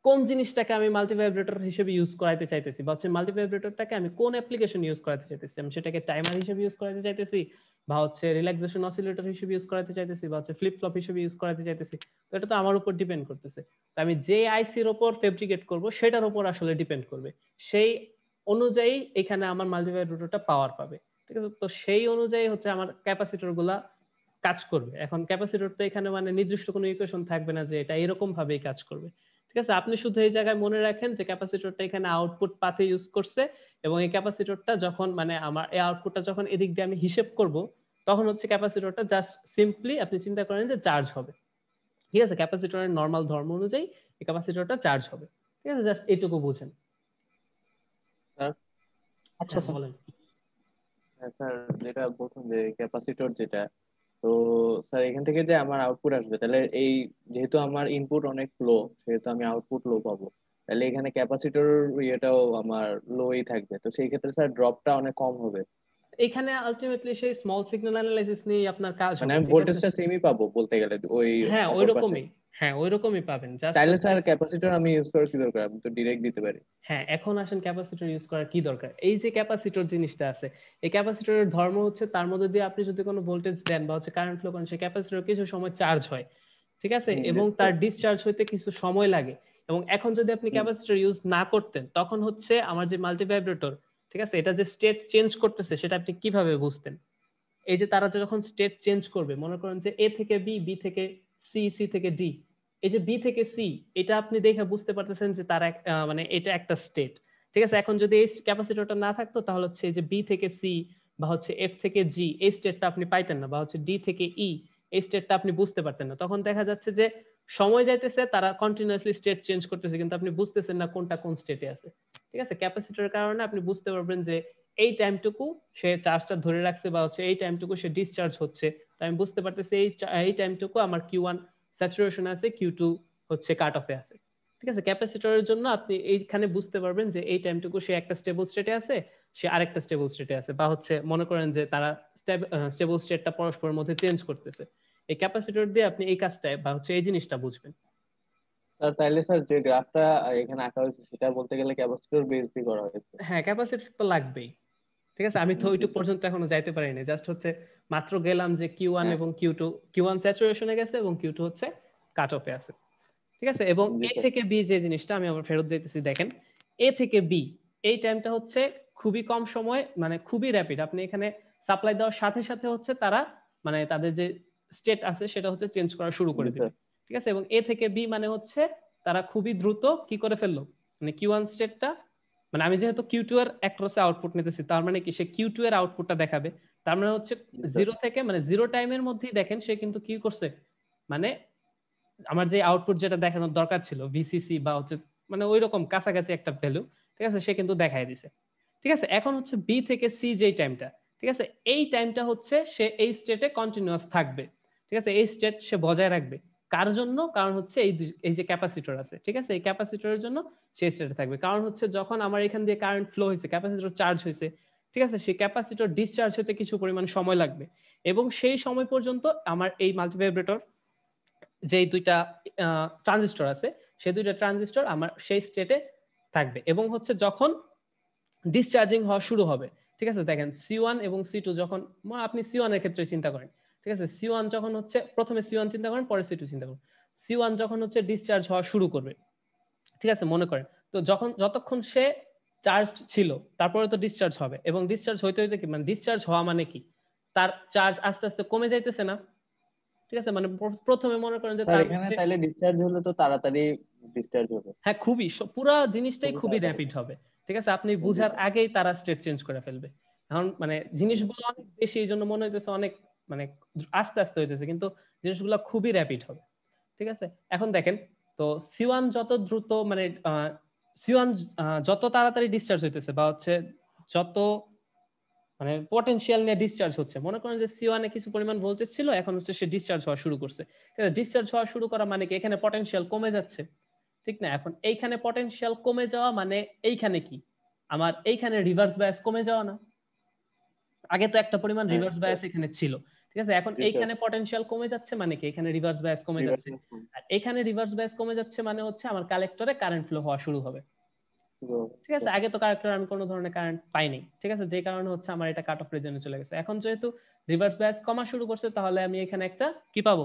কোন জিনিসটাকে আমি মাল্টি ভাইব্রেটর হিসেবে ইউজ করাইতে চাইতেছি বা হচ্ছে মাল্টি ভাইব্রেটরটাকে আমি কোন অ্যাপ্লিকেশন ইউজ করাতে চাইতেছি, আমি সেটাকে টাইমার হিসেবে ইউজ করাতে চাইতেছি বা হচ্ছে রিল্যাক্সেশন অসিলেটর হিসেবে ইউজ করাতে চাইতেছি বা হচ্ছে ফ্লিপ ফ্লপ হিসেবে ইউজ করাতে চাইতেছি, তো এটা তো আমার উপর ডিপেন্ড করতেছে। তো আমি যে আইসির উপর ফেব্রিকেট করব সেটার উপর আসলে ডিপেন্ড করবে, সেই অনুযায়ী এখানে আমার মাল্টি ভাইব্রেটরটা পাওয়ার পাবে, ঠিক আছে। তো সেই অনুযায়ী হচ্ছে আমার ক্যাপাসিটর গুলা কাজ করবে। এখন ক্যাপাসিটর তো এখানে মানে নির্দিষ্ট কোনো ইকুয়েশন থাকবে না যে এটা এরকম ভাবেই কাজ করবে, ঠিক আছে। আপনি শুধু এই জায়গায় মনে রাখেন যে ক্যাপাসিটরটা এখানে আউটপুট পাথে ইউজ করছে এবং এই ক্যাপাসিটরটা যখন মানে আমার এই আউটপুটটা যখন এদিক দিয়ে আমি হিসেব করব তখন হচ্ছে ক্যাপাসিটরটা জাস্ট সিম্পলি আপনি চিন্তা করেন যে চার্জ হবে, ঠিক আছে, ক্যাপাসিটরের নরমাল ধর্ম অনুযায়ী এই ক্যাপাসিটরটা চার্জ হবে, ঠিক আছে, জাস্ট এইটুকু বুঝেন। স্যার আচ্ছা স্যার। বলেন। স্যার যেটা বলছেন যে ক্যাপাসিটর যেটা, তো স্যার এখান থেকে যে আমার আউটপুট আসবে তাহলে এই যেহেতু আমার ইনপুট অনেক লো সেহেতু আমি আউটপুট লো পাবো, তাহলে এখানে ক্যাপাসিটর ইয়েটাও আমার লোই থাকবে, তো সেই ক্ষেত্রে স্যার ড্রপটা অনেক কম হবে। এখানে আলটিমেটলি সেই স্মল সিগন্যাল অ্যানালাইসিস নিয়ে আপনার কাজ মানে হবে, আমি ঠিক আছে। ভোল্টেজটা সেমই পাবো বলতে গেলে ওই হ্যাঁ অপর পাশে। ওইরকমই, হ্যাঁ ওইরকমই পাবেন, জাস্ট তাইলে হচ্ছে স্যার ক্যাপাসিটর আমি ইউজ করার কি দরকার, আমি তো ডিরেক্ট দিতে পারি। হ্যাঁ এখন আসেন ক্যাপাসিটর ইউজ করার কি দরকার। এই যে ক্যাপাসিটর জিনিসটা আছে, এই ক্যাপাসিটরের ধর্ম হচ্ছে তার মধ্যে দিয়ে আপনি যদি কোনো ভোল্টেজ দেন বা হচ্ছে কারেন্ট ফ্লো করেন সেই ক্যাপাসিটর কিছু সময় চার্জ হয়, ঠিক আছে, এবং তার ডিসচার্জ হইতে কিছু সময় লাগে। এবং এখন যদি আপনি ক্যাপাসিটর ইউজ না করতেন তখন হচ্ছে আমার যে মাল্টি ভাইব্রেটর, ঠিক আছে, এটা যে স্টেট চেঞ্জ করতেছে সেটা আপনি কিভাবে বুঝতেন? এই যে তারা যখন স্টেট চেঞ্জ করবে, মনে করেন যে এ থেকে বি, বি থেকে সি, সি থেকে ডি, এই যে বি থেকে সি এটা আপনি দেখে বুঝতে পারতেছেন যে তার মানে এটা একটা স্টেট, ঠিক আছে। এখন যদি এই ক্যাপাসিটরটা না থাকতো তাহলে হচ্ছে এই যে বি থেকে সি বা হচ্ছে এফ থেকে জি এই স্টেটটা আপনি পাইতেন না, বা হচ্ছে ডি থেকে ই এই স্টেটটা আপনি বুঝতে পারতেন না। তখন দেখা যাচ্ছে যে সময় যাইতেছে, তারা কন্টিনিউয়াসলি স্টেট চেঞ্জ করতেছে কিন্তু আপনি বুঝতেছেন না কোনটা কোন স্টেটে আছে, ঠিক আছে। ক্যাপাসিটরের কারণে আপনি বুঝতে পারবেন যে এই টাইমটুকু সে চার্জটা ধরে রাখছে বা হচ্ছে এই টাইমটুকু সে ডিসচার্জ হচ্ছে, তো আমি বুঝতে পারতেছি এই টাইমটুকু আমার Q1 স্যাচুরেশন আছে, Q2 হচ্ছে কাট অফে আছে, ঠিক আছে। ক্যাপাসিটরের জন্য আপনি এইখানে বুঝতে পারবেন যে এই টাইমটুকু সে একটা স্টেবল স্টেটে আছে, সে আরেকটা স্টেবল স্টেটে আছে, বা হচ্ছে মনে করেন যে তারা স্টেবল স্টেটটা পরস্পরের মধ্যে চেঞ্জ করতেছে। এই ক্যাপাসিটর দিয়ে আপনি এই কাজটা বা হচ্ছে এই জিনিসটা বুঝবেন। স্যার তাইলে স্যার যে গ্রাফটা এখানে আঁকা হয়েছে সেটা বলতে গেলে ক্যাপাসিটর বেস দিয়ে করা হয়েছে। হ্যাঁ ক্যাপাসিটর তো লাগবেই, ঠিক আছে। আমি তো জি ওইটুকু স্যার। পর্যন্ত এখনো যাইতে পারিনি, জাস্ট হচ্ছে মাত্র গেলাম যে Q1 হ্যাঁ এবং Q2, Q1 স্যাচুরেশনে গেছে এবং Q2 হচ্ছে কাট অফে আছে, ঠিক আছে। এবং জি এ স্যার। থেকে বি যে জিনিসটা আমি আবার ফেরত যাইতেছি, দেখেন এ থেকে বি এই টাইমটা হচ্ছে খুবই কম সময়, মানে খুবই র্যাপিড। আপনি এখানে সাপ্লাই দেওয়ার সাথে সাথে হচ্ছে তারা মানে তাদের যে স্টেট আছে সেটা হচ্ছে চেঞ্জ করা শুরু করে জি দিবে, স্যার। ঠিক আছে। এবং এ থেকে বি মানে হচ্ছে তারা খুবই দ্রুত কি করে ফেললো, মানে Q1 স্টেটটা, মানে আমি যেহেতু Q2 এর অ্যাক্রসে আউটপুট নিতেছি তার মানে কি সে Q2 এর আউটপুটটা দেখাবে, তার মানে হচ্ছে জি স্যার। জিরো থেকে মানে জিরো টাইমের মধ্যেই দেখেন সে কিন্তু কি করছে, মানে আমার যে আউটপুট যেটা দেখানোর দরকার ছিল ভিসিসি বা হচ্ছে মানে ওইরকম কাছাকাছি একটা ভ্যালু, ঠিক আছে, সে কিন্তু দেখাই দিছে, ঠিক আছে। এখন হচ্ছে বি থেকে সি যেই টাইমটা, ঠিক ঠিক আছে, এই টাইমটা হচ্ছে সে এই স্টেটে কন্টিনিউয়াস থাকবে, ঠিক আছে, এই স্টেট সে বজায় রাখবে। কার জন্য? কারণ হচ্ছে এই যে ক্যাপাসিটর আছে, ঠিক আছে, এই ক্যাপাসিটরের জন্য সেই স্টেটে থাকবে। কারণ হচ্ছে যখন আমার এখান দিয়ে কারেন্ট ফ্লো হয়েছে, ক্যাপাসিটর চার্জ হয়েছে, ঠিক আছে, সেই ক্যাপাসিটর ডিসচার্জ হতে কিছু পরিমাণ সময় লাগবে, এবং সেই সময় পর্যন্ত আমার এই মাল্টিভাইব্রেটর যে দুইটা ট্রানজিস্টর আছে, সেই দুইটা ট্রানজিস্টর আমার সেই স্টেটে থাকবে। এবং হচ্ছে যখন ডিসচার্জিং হওয়া শুরু হবে, ঠিক আছে, দেখেন C1 এবং C2 যখন, আপনি C1 এর ক্ষেত্রে চিন্তা করেন, ঠিক আছে, C1 যখন হচ্ছে, প্রথমে C1 চিন্তা করেন, পরে C2 চিন্তা করেন। C1 যখন হচ্ছে ডিসচার্জ হওয়া শুরু করবে, ঠিক আছে, মনে করেন, তো যতক্ষণ সে চার্জ ছিল তারপরে তো ডিসচার্জ হবে, এবং ডিসচার্জ হইতে হইতে কি, মানে ডিসচার্জ হওয়া মানে কি, তার চার্জ আস্তে আস্তে কমে যাইতেছে না, ঠিক আছে, মানে প্রথমে মনে করেন যে স্যার তার এখানে মধ্যে, তাহলে ডিসচার্জ হলে তো তাড়াতাড়ি ডিসচার্জ হবে। হ্যাঁ খুবই, পুরো জিনিসটাই খুবই খুবই তাড়াতাড়ি। র্যাপিড হবে, ঠিক আছে, আপনি জি বুঝার স্যার। আগেই তারা স্টেট চেঞ্জ করে ফেলবে। এখন মানে জিনিসগুলো অনেক বেশি, এই জন্য মনে হইতেছে অনেক মানে আস্তে আস্তে হইতেছে, কিন্তু জিনিসগুলো খুবই র্যাপিড হবে, ঠিক আছে। এখন দেখেন, তো C1 যত দ্রুত, মানে C1 যত তাড়াতাড়ি ডিসচার্জ হইতেছে, বা হচ্ছে যত মানে পটেনশিয়াল নিয়ে ডিসচার্জ হচ্ছে, মনে করেন যে C1 এ কিছু পরিমাণ ভোল্টেজ ছিল, এখন হচ্ছে সে ডিসচার্জ হওয়া শুরু করছে, ডিসচার্জ হওয়া শুরু করা মানে কি, এখানে পটেনশিয়াল কমে যাচ্ছে, ঠিক না? এখন এইখানে পটেনশিয়াল কমে যাওয়া মানে এইখানে কি, আমার এইখানে রিভার্স বায়াস কমে যাওয়া না? আগে তো একটা পরিমাণ হ্যাঁ রিভার্স স্যার। বায়াস এখানে ছিল, ঠিক আছে, এখন জি স্যার। এইখানে পটেনশিয়াল কমে যাচ্ছে মানে কি, এখানে রিভার্স বায়াস কমে রিভার্স যাচ্ছে, আর এখানে রিভার্স বায়াস কমে যাচ্ছে মানে হচ্ছে আমার কালেক্টরে কারেন্ট ফ্লো হওয়া শুরু হবে, ঠিক আছে। আগে তো কালেক্টরে আমি কোনো ধরনের কারেন্ট পাইনি, ঠিক আছে, যে কারণে হচ্ছে আমার এটা কাট অফ রিজনে চলে গেছে। এখন যেহেতু রিভার্স বায়াস কমা শুরু করছে, তাহলে আমি এখানে একটা কি পাবো,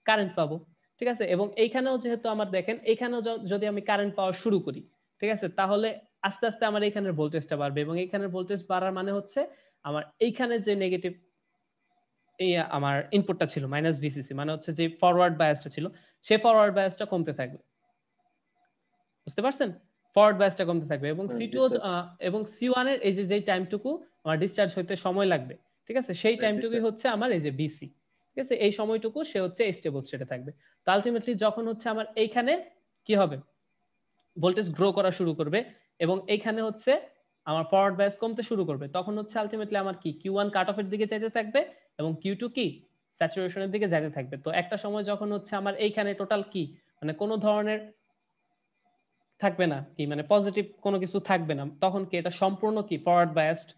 কারেন্ট পাবো, ঠিক আছে। এবং এইখানেও যেহেতু আমার দেখেন, এইখানেও যদি আমি কারেন্ট পাওয়া শুরু করি, ঠিক আছে, তাহলে আস্তে আস্তে আমার এইখানের ভোল্টেজটা বাড়বে, এবং এইখানের ভোল্টেজ বাড়ার মানে হচ্ছে আমার এইখানে যে নেগেটিভ এই আমার ইনপুটটা ছিল -VCC, মানে হচ্ছে যে ফরওয়ার্ড বায়াসটা ছিল, সেই ফরওয়ার্ড বায়াসটা কমতে থাকবে, বুঝতে পারছেন? ফরওয়ার্ড বায়াসটা কমতে থাকবে, এবং জি C2 স্যার। এবং C1 এর এই যে টাইমটুকু আমার ডিসচার্জ হইতে সময় লাগবে, ঠিক আছে, সেই জি টাইমটুকুই স্যার। হচ্ছে আমার এই যে BC, ঠিক আছে, এই সময়টুকু সে হচ্ছে স্টেবল স্টেটে থাকবে। তো আলটিমেটলি যখন হচ্ছে আমার এইখানে কি হবে, ভোল্টেজ গ্রো করা শুরু করবে, এবং এইখানে হচ্ছে আমার ফরওয়ার্ড বায়াস কমতে শুরু করবে, তখন হচ্ছে আলটিমেটলি আমার কি Q1 কাট অফের দিকে যাইতে থাকবে, এবং Q2 কি স্যাচুরেশনের দিকে যাইতে থাকবে। তো একটা সময় যখন হচ্ছে আমার এইখানে টোটাল কি, মানে কোনো ধরনের থাকবে না, কি মানে পজিটিভ কোনো কিছু থাকবে না, তখন কি এটা সম্পূর্ণ কি ফরওয়ার্ড বায়াসড,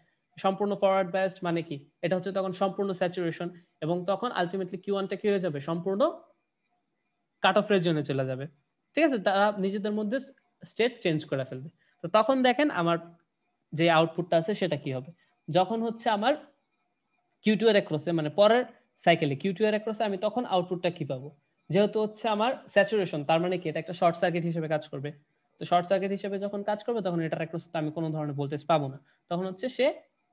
সম্পূর্ণ ফরওয়ার্ড বায়াসড মানে কি, এটা হচ্ছে তখন সম্পূর্ণ স্যাচুরেশন, এবং তখন আলটিমেটলি Q1 টা কি হয়ে যাবে, সম্পূর্ণ কাট অফ রিজনে চলে যাবে, ঠিক আছে, তারা নিজেদের মধ্যে স্টেট চেঞ্জ করে ফেলবে। তো তখন দেখেন আমার যে আউটপুটটা আছে সেটা কি হবে, যখন হচ্ছে আমার Q2 এর অ্যাক্রসে, মানে পরের সাইকেলে Q2 এর অ্যাক্রসে আমি তখন আউটপুটটা কি পাবো, যেহেতু হচ্ছে আমার স্যাচুরেশন, তার মানে কি এটা একটা শর্ট সার্কিট হিসেবে কাজ করবে। তো শর্ট সার্কিট হিসেবে যখন কাজ করবে, তখন এটার অ্যাক্রসে আমি কোনো ধরনের ভোল্টেজ পাবো না, তখন হচ্ছে সে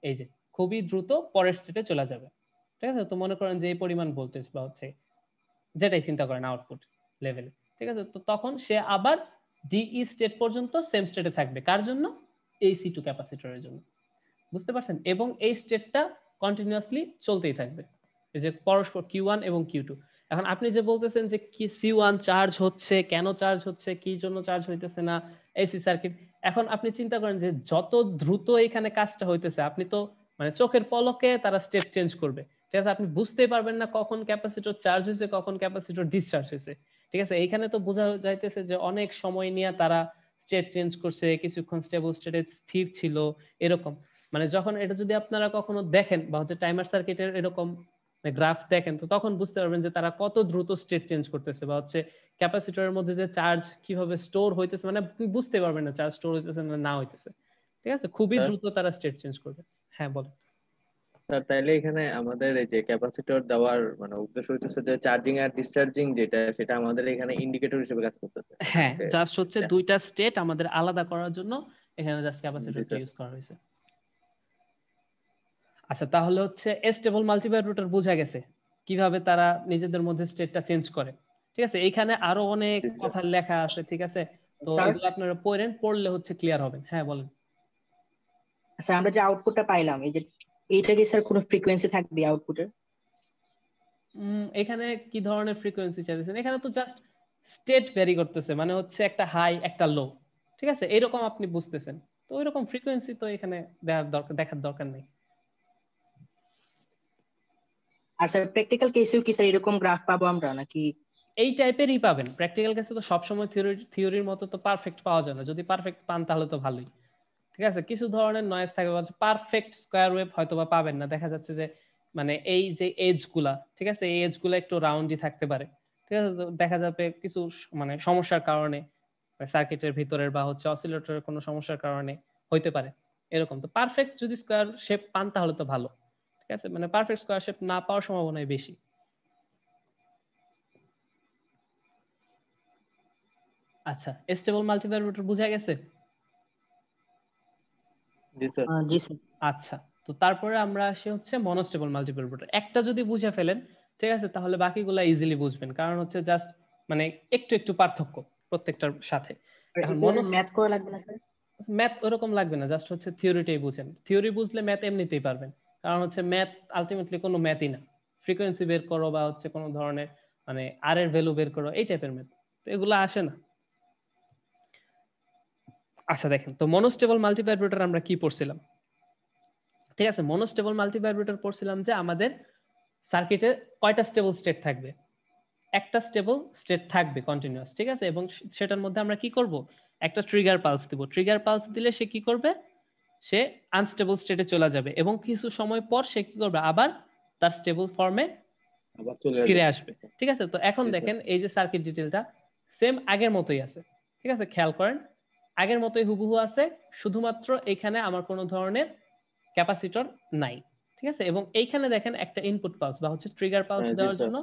এই যে খুবই দ্রুত পরের স্টেটে চলে যাবে, ঠিক আছে। তো মনে করেন যে এই পরিমাণ ভোল্টেজ বা হচ্ছে যেটাই চিন্তা করেন আউটপুট লেভেলে, ঠিক আছে, তো তখন সে আবার ডিই স্টেট পর্যন্ত সেম স্টেটে থাকবে, কার জন্য, এই C2 ক্যাপাসিটরের জন্য, বুঝতে পারছেন? এবং এই স্টেটটা কন্টিনিউয়াসলি চলতেই থাকবে, এই যে পরস্পর Q1 এবং Q2। এখন আপনি যে বলতেছেন যে কি C1 চার্জ হচ্ছে, কেন চার্জ হচ্ছে, কি জন্য চার্জ হইতেছে না, এসি সার্কিট, এখন আপনি চিন্তা করেন যে যত দ্রুত এখানে কাজটা হইতেছে, আপনি তো মানে চোখের পলকে তারা স্টেট চেঞ্জ করবে, ঠিক আছে, আপনি বুঝতেই পারবেন না কখন ক্যাপাসিটর চার্জ হয়েছে, কখন ক্যাপাসিটর ডিসচার্জ হয়েছে, ঠিক আছে। এইখানে তো বোঝা যাইতেছে যে অনেক সময় নিয়ে তারা স্টেট চেঞ্জ করছে, কিছুক্ষণ স্টেবল স্টেটে স্থির ছিল, এরকম। মানে যখন এটা যদি আপনারা কখনো দেখেন, বা হচ্ছে টাইমার সার্কিটের এরকম গ্রাফ দেখেন, তো তখন বুঝতে পারবেন যে তারা কত দ্রুত স্টেট চেঞ্জ করতেছে, বা হচ্ছে ক্যাপাসিটরের মধ্যে যে চার্জ কিভাবে স্টোর হইতেছে, মানে আপনি বুঝতে পারবেন না চার্জ স্টোর হইতেছে না না হইতেছে, ঠিক আছে, খুবই স্যার। দ্রুত তারা স্টেট চেঞ্জ করবে। হ্যাঁ বল। স্যার তাইলে এখানে আমাদের এই যে ক্যাপাসিটর দেওয়ার মানে উদ্দেশ্য হইতেছে যে চার্জিং আর ডিসচার্জিং যেটা, সেটা আমাদের এখানে ইন্ডিকেটর হিসেবে কাজ করতেছে, মানে হ্যাঁ, আমাকে জাস্ট হচ্ছে এটা। দুইটা স্টেট আমাদের আলাদা করার জন্য এখানে জাস্ট জি ক্যাপাসিটরটা স্যার। ইউজ করা হয়েছে। আচ্ছা, তাহলে হচ্ছে স্টেবল মাল্টিভাইব্রেটর বোঝা গেছে কিভাবে তারা নিজেদের মধ্যে স্টেটটা চেঞ্জ করে, ঠিক আছে। এইখানে আরো অনেক জি স্যার। কথা লেখা আছে, ঠিক আছে, তো স্যার, এগুলো আপনারা পড়েন, পড়লে হচ্ছে ক্লিয়ার হবেন। হ্যাঁ বলেন। স্যার আমরা যে আউটপুটটা পাইলাম, এই যে এইটা কি স্যার কোনো ফ্রিকোয়েন্সি থাকবে আউটপুটের? এখানে কি ধরনের ফ্রিকোয়েন্সি চাইছেন? এখানে তো জাস্ট স্টেট ভ্যারি করতেছে, মানে হচ্ছে একটা হাই একটা লো, ঠিক আছে, এরকম আপনি বুঝতেছেন। তো ওইরকম ফ্রিকোয়েন্সি তো এখানে দেখার দরকার নেই। আর স্যার প্র্যাকটিক্যাল কেসেও কি স্যার এরকম গ্রাফ পাবো আমরা নাকি? এই টাইপেরই পাবেন। প্র্যাকটিক্যাল কেসে তো সবসময় থিওরির মতো তো পারফেক্ট পাওয়া যায় না, যদি পারফেক্ট পান তাহলে তো ভালোই। ঠিক আছে, কিছু ধরনের নয়েজ থাকবে, পারফেক্ট স্কয়ার ওয়েভ হয়তো বা পাবেন না, দেখা যাচ্ছে যে মানে এই যে এজ গুলা, ঠিক আছে, এই এজ গুলা একটু রাউন্ডই থাকতে পারে, ঠিক আছে, তো দেখা যাবে কিছু মানে সমস্যার কারণে সার্কিটের ভিতরের বা হচ্ছে অসিলেটরের কোনো সমস্যার কারণে হইতে পারে এরকম। তো পারফেক্ট যদি স্কয়ার শেপ পান তাহলে তো ভালো, ঠিক আছে, মানে পারফেক্ট স্কয়ার শেপ না পাওয়ার সম্ভাবনাই বেশি। আচ্ছা, স্টেবল মাল্টিভাইব্রেটর বোঝা গেছে? জি স্যার। জি স্যার। আচ্ছা, তো তারপরে আমরা আসি হচ্ছে মনোস্টেবল মাল্টিভাইব্রেটর। একটা যদি বুঝে ফেলেন, ঠিক আছে, তাহলে বাকিগুলা ইজিলি বুঝবেন, কারণ হচ্ছে জাস্ট মানে একটু একটু পার্থক্য প্রত্যেকটার সাথে। এখন ম্যাথ করা লাগবে না স্যার? ম্যাথ ওরকম লাগবে না, জাস্ট হচ্ছে থিওরিটাই বুঝেন। থিওরি বুঝলে ম্যাথ এমনিতেই পারবেন, কারণ হচ্ছে ম্যাথ আলটিমেটলি কোনো ম্যাথই না। ফ্রিকোয়েন্সি বের করো বা হচ্ছে কোনো ধরনের মানে আর এর ভ্যালু বের করো, এই টাইপের ম্যাথ, তো এগুলো আসে না। আচ্ছা দেখেন, তো মনোস্টেবল মাল্টিভাইব্রেটর আমরা কি পড়ছিলাম? ঠিক আছে, মনোস্টেবল মাল্টিভাইব্রেটর পড়ছিলাম যে আমাদের সার্কিটে কয়টা স্টেবল স্টেট থাকবে? একটা স্টেবল স্টেট থাকবে কন্টিনিউয়াস, ঠিক আছে, এবং সেটার মধ্যে আমরা কি করব? একটা ট্রিগার পালস দিব। ট্রিগার পালস দিলে সে কি করবে? সে আনস্টেবল স্টেটে চলে যাবে এবং কিছু সময় পর সে কি করবে? আবার তার স্টেবল ফর্মে আবার চলে ফিরে আসবে। আসবে, ঠিক আছে। তো এখন জি, স্যার। দেখেন এই যে সার্কিট ডিটেইলটা সেম আগের মতোই আছে, ঠিক আছে, খেয়াল করেন আগের মতোই হুবহু আছে, শুধুমাত্র এখানে আমার কোনো ধরনের ক্যাপাসিটর নাই, ঠিক আছে, এবং এইখানে দেখেন একটা ইনপুট পালস বা হচ্ছে ট্রিগার পালস হ্যাঁ, জি দেওয়ার স্যার। জন্য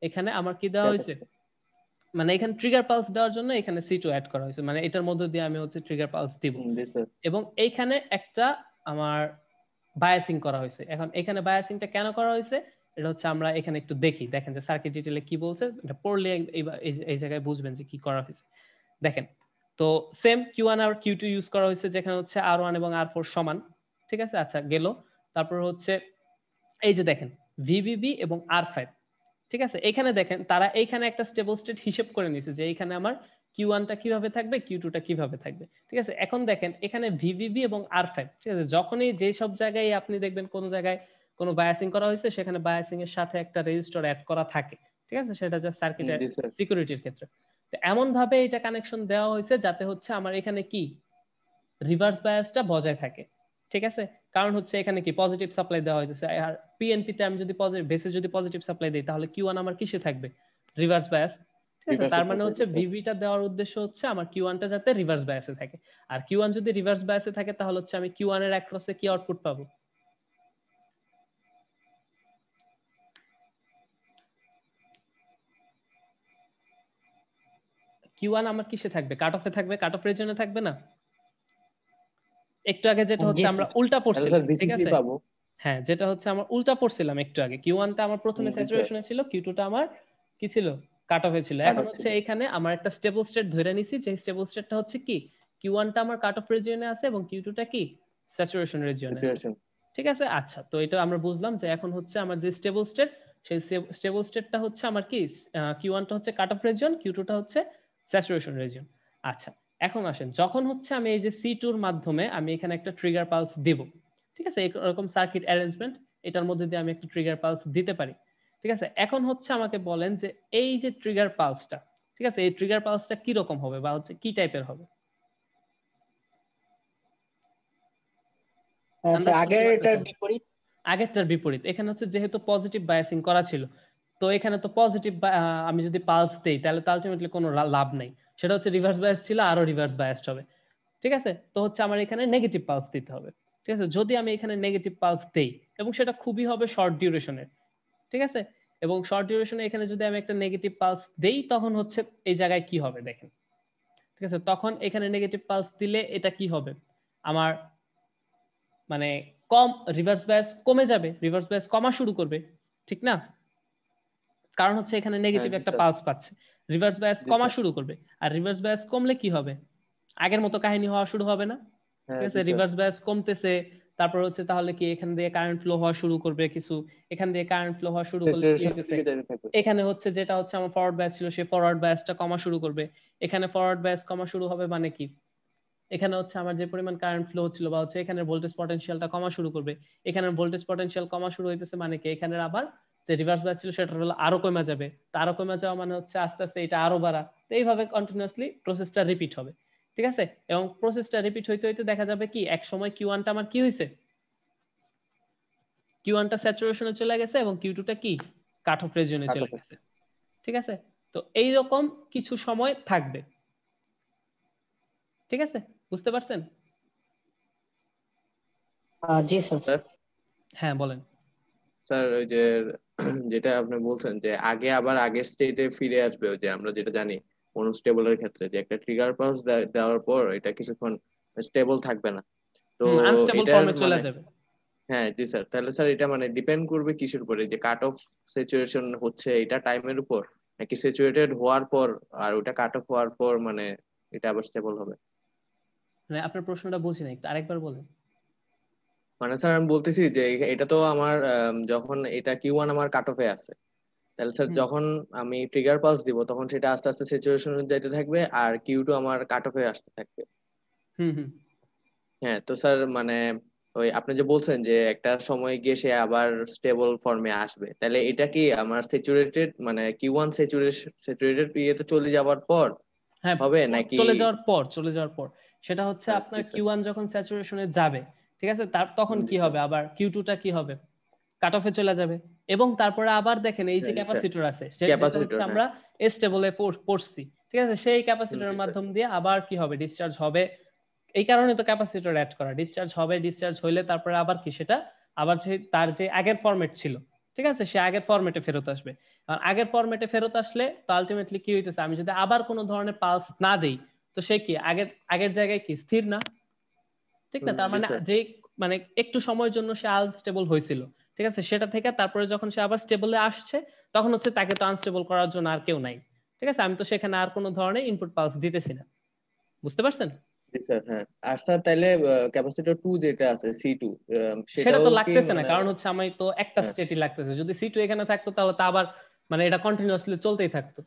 এখানে আমার কি দেওয়া হয়েছে? মানে এখানে ট্রিগার পালস দেওয়ার জন্য এখানে C2 অ্যাড করা হয়েছে, মানে এটার মধ্যে দিয়ে আমি হচ্ছে ট্রিগার পালস দিব, জি স্যার। এবং এইখানে একটা আমার বায়াসিং করা হয়েছে। এখন এখানে বায়াসিংটা কেন করা হয়েছে এটা হচ্ছে আমরা এখানে একটু দেখি, দেখেন যে সার্কিট ডিটেইলে কি বলছে, এটা পড়লে এই জায়গায় বুঝবেন যে কি করা হয়েছে। দেখেন, তো সেম Q1 আর Q2 ইউজ করা হয়েছে, যেখানে হচ্ছে R1 এবং R4 সমান, ঠিক আছে। আচ্ছা গেল, তারপর হচ্ছে এই যে দেখেন VBB এবং R5, ঠিক আছে, এখানে দেখেন তারা এইখানে একটা স্টেবল স্টেট হিসেব করে নিয়েছে যে এইখানে আমার Q1 টা কিভাবে থাকবে, Q2 টা কিভাবে থাকবে, ঠিক আছে। এখন দেখেন এখানে VBB এবং R5, ঠিক আছে, যখনই যে সব জায়গায় আপনি দেখবেন কোন জায়গায় কোনো বায়াসিং করা হয়েছে সেখানে বায়াসিং এর সাথে একটা রেজিস্টার অ্যাড করা থাকে, ঠিক আছে, সেটা যে সার্কিটের জি স্যার। সিকিউরিটির ক্ষেত্রে। তো এমন ভাবে এটা কানেকশন দেওয়া হয়েছে যাতে হচ্ছে আমার এখানে কি রিভার্স বায়াসটা বজায় থাকে, ঠিক আছে, কারণ হচ্ছে এখানে কি পজিটিভ সাপ্লাই দেওয়া হয়েছে, আর পিএনপি তে আমি যদি পজিটিভ বেসে যদি পজিটিভ সাপ্লাই দেই তাহলে Q1 আমার কিসে থাকবে? রিভার্স বায়াস, ঠিক আছে। তার মানে হচ্ছে ভিভি টা দেওয়ার উদ্দেশ্য হচ্ছে আমার Q1 টা যাতে রিভার্স বায়াসে থাকে, আর Q1 যদি রিভার্স বায়াসে থাকে তাহলে হচ্ছে আমি Q1 এর অ্যাক্রসে কি আউটপুট পাবো? Q1 আমার কিসে থাকবে? কাট অফে থাকবে, কাট অফ রিজনে থাকবে না? একটু আগে যেটা হচ্ছে আমরা উল্টা তাহলে পড়ছিলাম, স্যার ঠিক ভিসিসি আছে, পাবো। হ্যাঁ, যেটা হচ্ছে আমার উল্টা পড়ছিলাম একটু আগে, Q1 টা আমার প্রথমে জি স্যার। স্যাচুরেশনে ছিল, Q2 টা আমার কি ছিল? কাট অফে ছিল। কাট এখন অফ হচ্ছে ছিল। এখানে আমার একটা স্টেবল স্টেট ধরে নিছি, যে স্টেবল স্টেটটা হচ্ছে কি Q1 টা আমার কাট অফ রিজিয়নে আছে এবং Q2 টা কি স্যাচুরেশন রিজিয়নে আছে, সিচুয়েশন। ঠিক আছে। আচ্ছা, তো এটা আমরা বুঝলাম যে এখন হচ্ছে আমার যে স্টেবল স্টেট, সেই স্টেবল স্টেটটা হচ্ছে আমার কি Q1 টা হচ্ছে কাট অফ রিজিয়ন, Q2 টা হচ্ছে স্যাচুরেশন রিজিয়ন। আচ্ছা, এখন আসেন যখন হচ্ছে আমি এই যে C2 এর মাধ্যমে আমি এখানে একটা ট্রিগার পালস দিব, ঠিক আছে, এরকম সার্কিট অ্যারেঞ্জমেন্ট, এটার মধ্যে দিয়ে আমি একটা ট্রিগার পালস দিতে পারি, ঠিক আছে। এখন হচ্ছে আমাকে বলেন যে এই যে ট্রিগার পালসটা, ঠিক আছে, এই ট্রিগার পালসটা কি রকম হবে বা হচ্ছে কি টাইপের হবে? আন্দাজ করতে আগেরটার পারতেছেন? বিপরীত। আগেরটার বিপরীত। এখানে হচ্ছে যেহেতু পজিটিভ বায়াসিং করা ছিল, তো এখানে তো পজিটিভ আমি যদি পালস দেই তাহলে তো আলটিমেটলি কোনো লাভ নাই, সেটা হচ্ছে রিভার্স বায়াস ছিল, আরো রিভার্স বায়াসড হবে, ঠিক আছে। তো হচ্ছে আমার এখানে নেগেটিভ পালস দিতে হবে, ঠিক আছে। যদি আমি এখানে নেগেটিভ পালস দেই এবং সেটা খুবই হবে শর্ট ডিউরেশনের, ঠিক আছে, এবং শর্ট ডিউরেশনে এখানে যদি আমি একটা নেগেটিভ পালস দেই তখন হচ্ছে এই জায়গায় কি হবে দেখেন, ঠিক আছে, তখন এখানে নেগেটিভ পালস দিলে এটা কি হবে? আমার মানে কম রিভার্স বায়াস কমে যাবে, রিভার্স বায়াস কমা শুরু করবে, ঠিক না? কারণ হচ্ছে এখানে হ্যাঁ, নেগেটিভ জি একটা স্যার। পালস পাচ্ছে, রিভার্স বায়াস জি কমা স্যার। শুরু করবে, আর রিভার্স বায়াস কমলে কি হবে? আগের মতো কাহিনী হওয়া শুরু হবে না? ঠিক হ্যাঁ, আছে, জি স্যার। রিভার্স বায়াস কমতেছে, তারপর হচ্ছে তাহলে কি এখান দিয়ে কারেন্ট ফ্লো হওয়া শুরু করবে, কিছু এখান দিয়ে কারেন্ট ফ্লো হওয়া শুরু করলে কি স্যাচুরেশন হচ্ছে দিকে যাবে থাকবে। এখানে হচ্ছে যেটা হচ্ছে আমার ফরওয়ার্ড বায়াস ছিল সেই ফরওয়ার্ড বায়াসটা কমা শুরু করবে, এখানে ফরওয়ার্ড বায়াস কমা শুরু হবে মানে কি এখানে হচ্ছে আমার যে পরিমাণ কারেন্ট ফ্লো হচ্ছিল বা হচ্ছে এখানে ভোল্টেজ পটেনশিয়ালটা কমা শুরু করবে, এখানে ভোল্টেজ পটেনশিয়াল কমা শুরু হইতেছে মানে কি এখানে আবার যে রিভার্স বায়াস ছিল সেটা হলো আরো কমে যাবে, তো আরো কমে যাওয়া মানে হচ্ছে আস্তে আস্তে এটা আরো বাড়া, তো এইভাবে কন্টিনিউয়াসলি প্রসেসটা রিপিট হবে, ঠিক আছে। এবং প্রসেসটা রিপিট হইতে হইতে দেখা যাবে কি এক সময় Q1 টা আমার কি হইছে, Q1 টা স্যাচুরেশনে চলে গেছে এবং Q2 টা কি কাট অফ রিজিয়নে চলে গেছে, ঠিক আছে। তো এই রকম কিছু সময় থাকবে, ঠিক আছে, বুঝতে পারছেন? জি স্যার। হ্যাঁ বলেন। স্যার ওই যে যেটা আপনি বলছেন যে আগে আবার আগের স্টেটে ফিরে আসবে, ওই যে আমরা যেটা জানি মনোস্টেবলের ক্ষেত্রে যে একটা ট্রিগার পালস দেওয়ার পর এটা কিছুক্ষণ স্টেবল থাকবে না, তো আনস্টেবল এটার ফর্মে চলে মানে যাবে। হ্যাঁ জি স্যার, তাহলে স্যার এটা মানে ডিপেন্ড করবে কিসের উপরে, যে কাট অফ সিচুয়েশন হচ্ছে এটা টাইমের উপর, নাকি স্যাচুরেটেড হওয়ার পর আর ওটা কাট অফ হওয়ার পর মানে এটা আবার স্টেবল হবে? মানে আপনার প্রশ্নটা বুঝি না, একটু আরেকবার বলেন। মানে স্যার আমি বলতেছি যে এটা তো আমার যখন এটা Q1 আমার কাট অফে আছে, তাহলে স্যার হুম যখন আমি ট্রিগার পালস দিব তখন সেটা আস্তে আস্তে স্যাচুরেশন যাইতে থাকবে আর Q2 আমার কাট অফে আসতে থাকবে। হুম হুম হ্যাঁ তো স্যার মানে ওই আপনি যে বলছেন যে একটা সময় গিয়ে সে আবার স্টেবল ফর্মে আসবে, তাহলে এটা কি আমার স্যাচুরেটেড মানে Q1 স্যাচুরেটেড ইয়েতে চলে যাওয়ার পর হ্যাঁ, হবে নাকি? চলে যাওয়ার পর সেটা হচ্ছে হ্যাঁ আপনার জি স্যার। Q1 যখন স্যাচুরেশনে যাবে, ঠিক আছে, তার তখন জি কি স্যার। হবে, আবার Q2 টা কি হবে, কাট অফে চলে যাবে। এবং তারপরে আবার দেখেন এই যে হ্যাঁ জি স্যার। ক্যাপাসিটর আছে যেটা হচ্ছে ক্যাপাসিটর, হ্যাঁ। আমরা স্টেবলের পড়ছি, ঠিক আছে, সেই জি ক্যাপাসিটরের স্যার। মাধ্যম দিয়ে আবার কি হবে, ডিসচার্জ হবে। এই কারণে তো ক্যাপাসিটর অ্যাড করা, ডিসচার্জ হবে, ডিসচার্জ হইলে তারপরে আবার কি সেটা আবার তার যে আগের ফরম্যাট ছিল, ঠিক আছে, সে আগের ফরম্যাটে ফেরত আসবে। আর আগের ফরম্যাটে ফেরত আসলে তো আলটিমেটলি কি হইতেছে, আমি যদি আবার কোনো ধরনের পালস না দেই তো সে কি আগের আগের জায়গায় কি স্থির না, ঠিক না। তার জি মানে স্যার। যে মানে একটু সময়ের জন্য সে আনস্টেবল হয়েছিল, ঠিক আছে, সেটা থেকে তারপরে যখন সে আবার স্টেবলে আসছে তখন হচ্ছে তাকে তো আনস্টেবল করার জন্য আর কেউ নাই, ঠিক আছে, আমি তো সেখানে আর কোনো ধরনের ইনপুট পালস দিতেছি না, বুঝতে পারছেন? জি স্যার। হ্যাঁ আর স্যার তাইলে ক্যাপাসিটর 2 যেটা আছে C2, সেটা সেটাও তো কি লাগতেছে না, মানে? কারণ হচ্ছে আমি তো একটা হ্যাঁ স্টেটই লাগতেছে, যদি C2 এখানে থাকতো তাহলে তো আবার মানে এটা কন্টিনিউয়াসলি চলতেই থাকতো,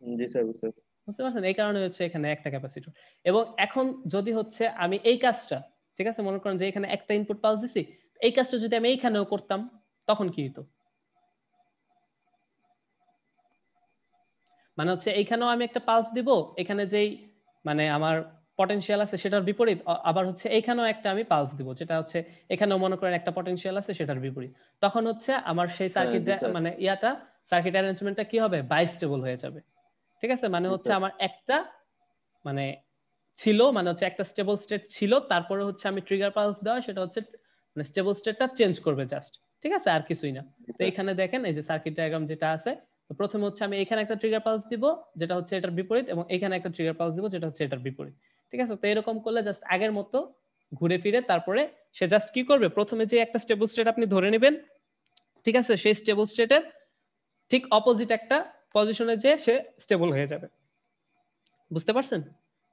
জি স্যার বুঝতে পারছি। বুঝতে পারছেন? এই কারণে হচ্ছে এখানে একটা ক্যাপাসিটর। এবং এখন যদি হচ্ছে আমি এই কাজটা, ঠিক আছে, মনে করেন যে এখানে একটা ইনপুট পালস দিছি, এই কাজটা যদি আমি এইখানেও করতাম তখন কি হতো, মানে হচ্ছে এইখানেও আমি একটা পালস দিব, এখানে যেই মানে আমার পটেনশিয়াল আছে সেটার বিপরীত, আবার হচ্ছে এইখানেও একটা আমি পালস দিব যেটা হচ্ছে এখানেও মনে করেন একটা পটেনশিয়াল আছে সেটার বিপরীত, তখন হচ্ছে আমার সেই হ্যাঁ সার্কিট জি স্যার। মানে ইয়াটা সার্কিট অ্যারেঞ্জমেন্টটা কি হবে, বাইস্টেবল হয়ে যাবে, ঠিক আছে। মানে জি হচ্ছে স্যার। আমার একটা মানে ছিল, মানে হচ্ছে একটা স্টেবল স্টেট ছিল, তারপরে হচ্ছে আমি ট্রিগার পালস দেওয়া সেটা হচ্ছে মানে স্টেবল স্টেটটা চেঞ্জ করবে জাস্ট, ঠিক আছে, আর কিছুই না। জি তো স্যার। এখানে দেখেন এই যে সার্কিট ডায়াগ্রাম যেটা আছে, তো প্রথমে হচ্ছে আমি এখানে একটা ট্রিগার পালস দিব যেটা হচ্ছে এটার বিপরীত, এবং এখানে একটা ট্রিগার পালস দিব যেটা হচ্ছে এটার বিপরীত, ঠিক আছে। তো এরকম করলে জাস্ট আগের মতো ঘুরে ফিরে তারপরে সে জাস্ট কি করবে, প্রথমে যে একটা স্টেবল স্টেট আপনি ধরে নেবেন, ঠিক আছে, সেই স্টেবল স্টেটের ঠিক অপোজিট একটা পজিশনে যে সে স্টেবল হয়ে যাবে, বুঝতে পারছেন?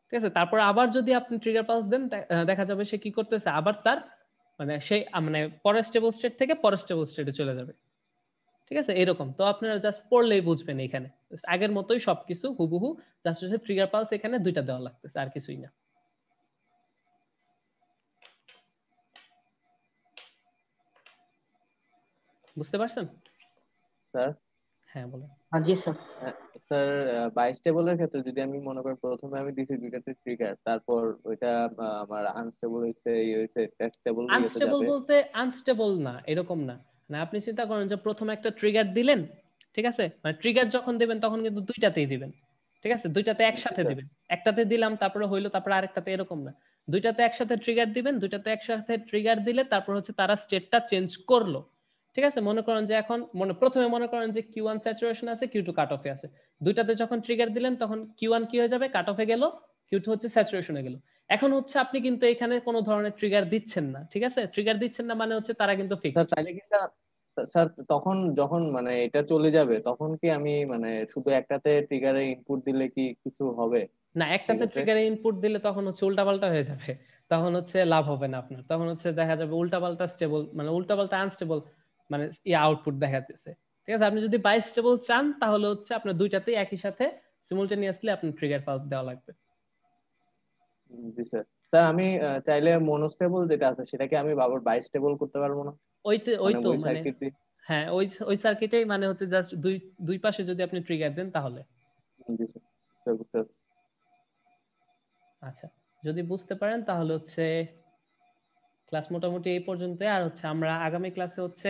ঠিক আছে, তারপর আবার যদি আপনি ট্রিগার পালস দেন দেখা যাবে সে কি করতেছে, আবার তার মানে সেই মানে পরের স্টেবল স্টেট থেকে পরের স্টেবল স্টেটে চলে যাবে, ঠিক আছে। এরকম তো আপনারা জাস্ট পড়লেই বুঝবেন, এখানে Just আগের মতোই সবকিছু হুবহু, জাস্ট হচ্ছে ট্রিগার পালস এখানে দুইটা দেওয়া লাগতেছে, আর কিছুই না, বুঝতে পারছেন? স্যার। হ্যাঁ বলেন। জি স্যার। হ্যাঁ, স্যার বাইস্টেবলের ক্ষেত্রে যদি আমি মনে করি প্রথমে আমি দিছি দুইটাতে ট্রিগার, তারপর ওইটা আমার আনস্টেবল হয়েছে ইয়ে হয়েছে স্টেবল ইয়েতে আনস্টেবল যাবে। বলতে আনস্টেবল না এরকম না, মানে আপনি চিন্তা করেন যে প্রথমে একটা ট্রিগার দিলেন, ঠিক আছে, মানে ট্রিগার যখন দিবেন তখন কিন্তু দুইটাতেই দিবেন, ঠিক আছে, দুইটাতে জি একসাথে স্যার। দিবেন, একটাতে দিলাম তারপরে হইলো তারপরে আরেকটাতে, এরকম না, দুইটাতে একসাথে ট্রিগার দিবেন, দুইটাতে একসাথে ট্রিগার দিলে তারপর হচ্ছে তারা স্টেটটা চেঞ্জ করলো, ঠিক আছে। মনে করেন যে এখন প্রথমে মনে করেন যে Q1 স্যাচুরেশন আছে, Q2 কাট অফে আছে, দুইটাতে যখন ট্রিগার দিলেন তখন Q1 কি হয়ে যাবে, কাট অফে গেল, Q2 হচ্ছে স্যাচুরেশনে গেল। এখন হচ্ছে আপনি কিন্তু এখানে কোনো ধরনের ট্রিগার দিচ্ছেন না, ঠিক আছে, ট্রিগার দিচ্ছেন না মানে হচ্ছে তারা কিন্তু স্যার ফিক্সড। তাইলে কি স্যার, স্যার তখন যখন মানে এটা চলে যাবে তখন কি আমি মানে শুধু একটাতে ট্রিগারে ইনপুট দিলে কি কিছু হবে না, একটাতে সেক্ষেত্রে? ট্রিগারে ইনপুট দিলে তখন হচ্ছে উল্টাপাল্টা হয়ে যাবে, তখন হচ্ছে লাভ হবে না আপনার, তখন হচ্ছে দেখা যাবে উল্টাপাল্টা স্টেবল মানে উল্টাপাল্টা আনস্টেবল মানে আউটপুট দেখাতেছে, ঠিক আছে। আপনি যদি বাইস্টেবল চান তাহলে হচ্ছে আপনার দুইটাতেই একই সাথে সিমুলটেনিয়াসলি আপনি ট্রিগার পালস দেওয়া লাগবে। জি স্যার। স্যার আমি চাইলে মনোস্টেবল যেটা আছে সেটাকে আমি আবার বাইস্টেবল করতে পারবো না? ওই মানে তো ওই মানে সার্কিট দিয়ে? হ্যাঁ ওই সার্কিটেই মানে হচ্ছে জাস্ট দুই পাশে যদি আপনি ট্রিগার দেন তাহলে। জি স্যার, স্যার বুঝতে পারছি। আচ্ছা, যদি বুঝতে পারেন তাহলে হচ্ছে ক্লাস মোটামুটি এই পর্যন্ত। আর হচ্ছে আমরা আগামী ক্লাসে হচ্ছে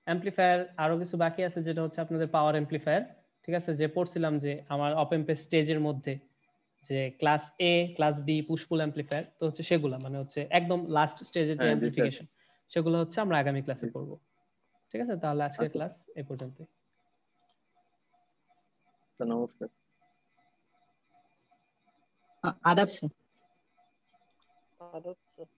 অ্যাম্পলিফায়ার আরো কিছু বাকি আছে, যেটা হচ্ছে আপনাদের পাওয়ার অ্যাম্পলিফায়ার। ঠিক আছে, যে পড়ছিলাম যে আমার অপ এম্পের স্টেজের মধ্যে যে ক্লাস এ ক্লাস বি পুশ পুল অ্যাম্পলিফায়ার, তো হচ্ছে সেগুলা মানে হচ্ছে একদম লাস্ট স্টেজের যে হ্যাঁ জি স্যার। অ্যাম্পলিফিকেশন, সেগুলো হচ্ছে আমরা আগামী ক্লাসে জি স্যার। পড়বো। ঠিক আছে, তাহলে আজকের আচ্ছা ক্লাস এই পর্যন্ত। স্যার, নমস্কার। আদাব স্যার। আদব স্যার।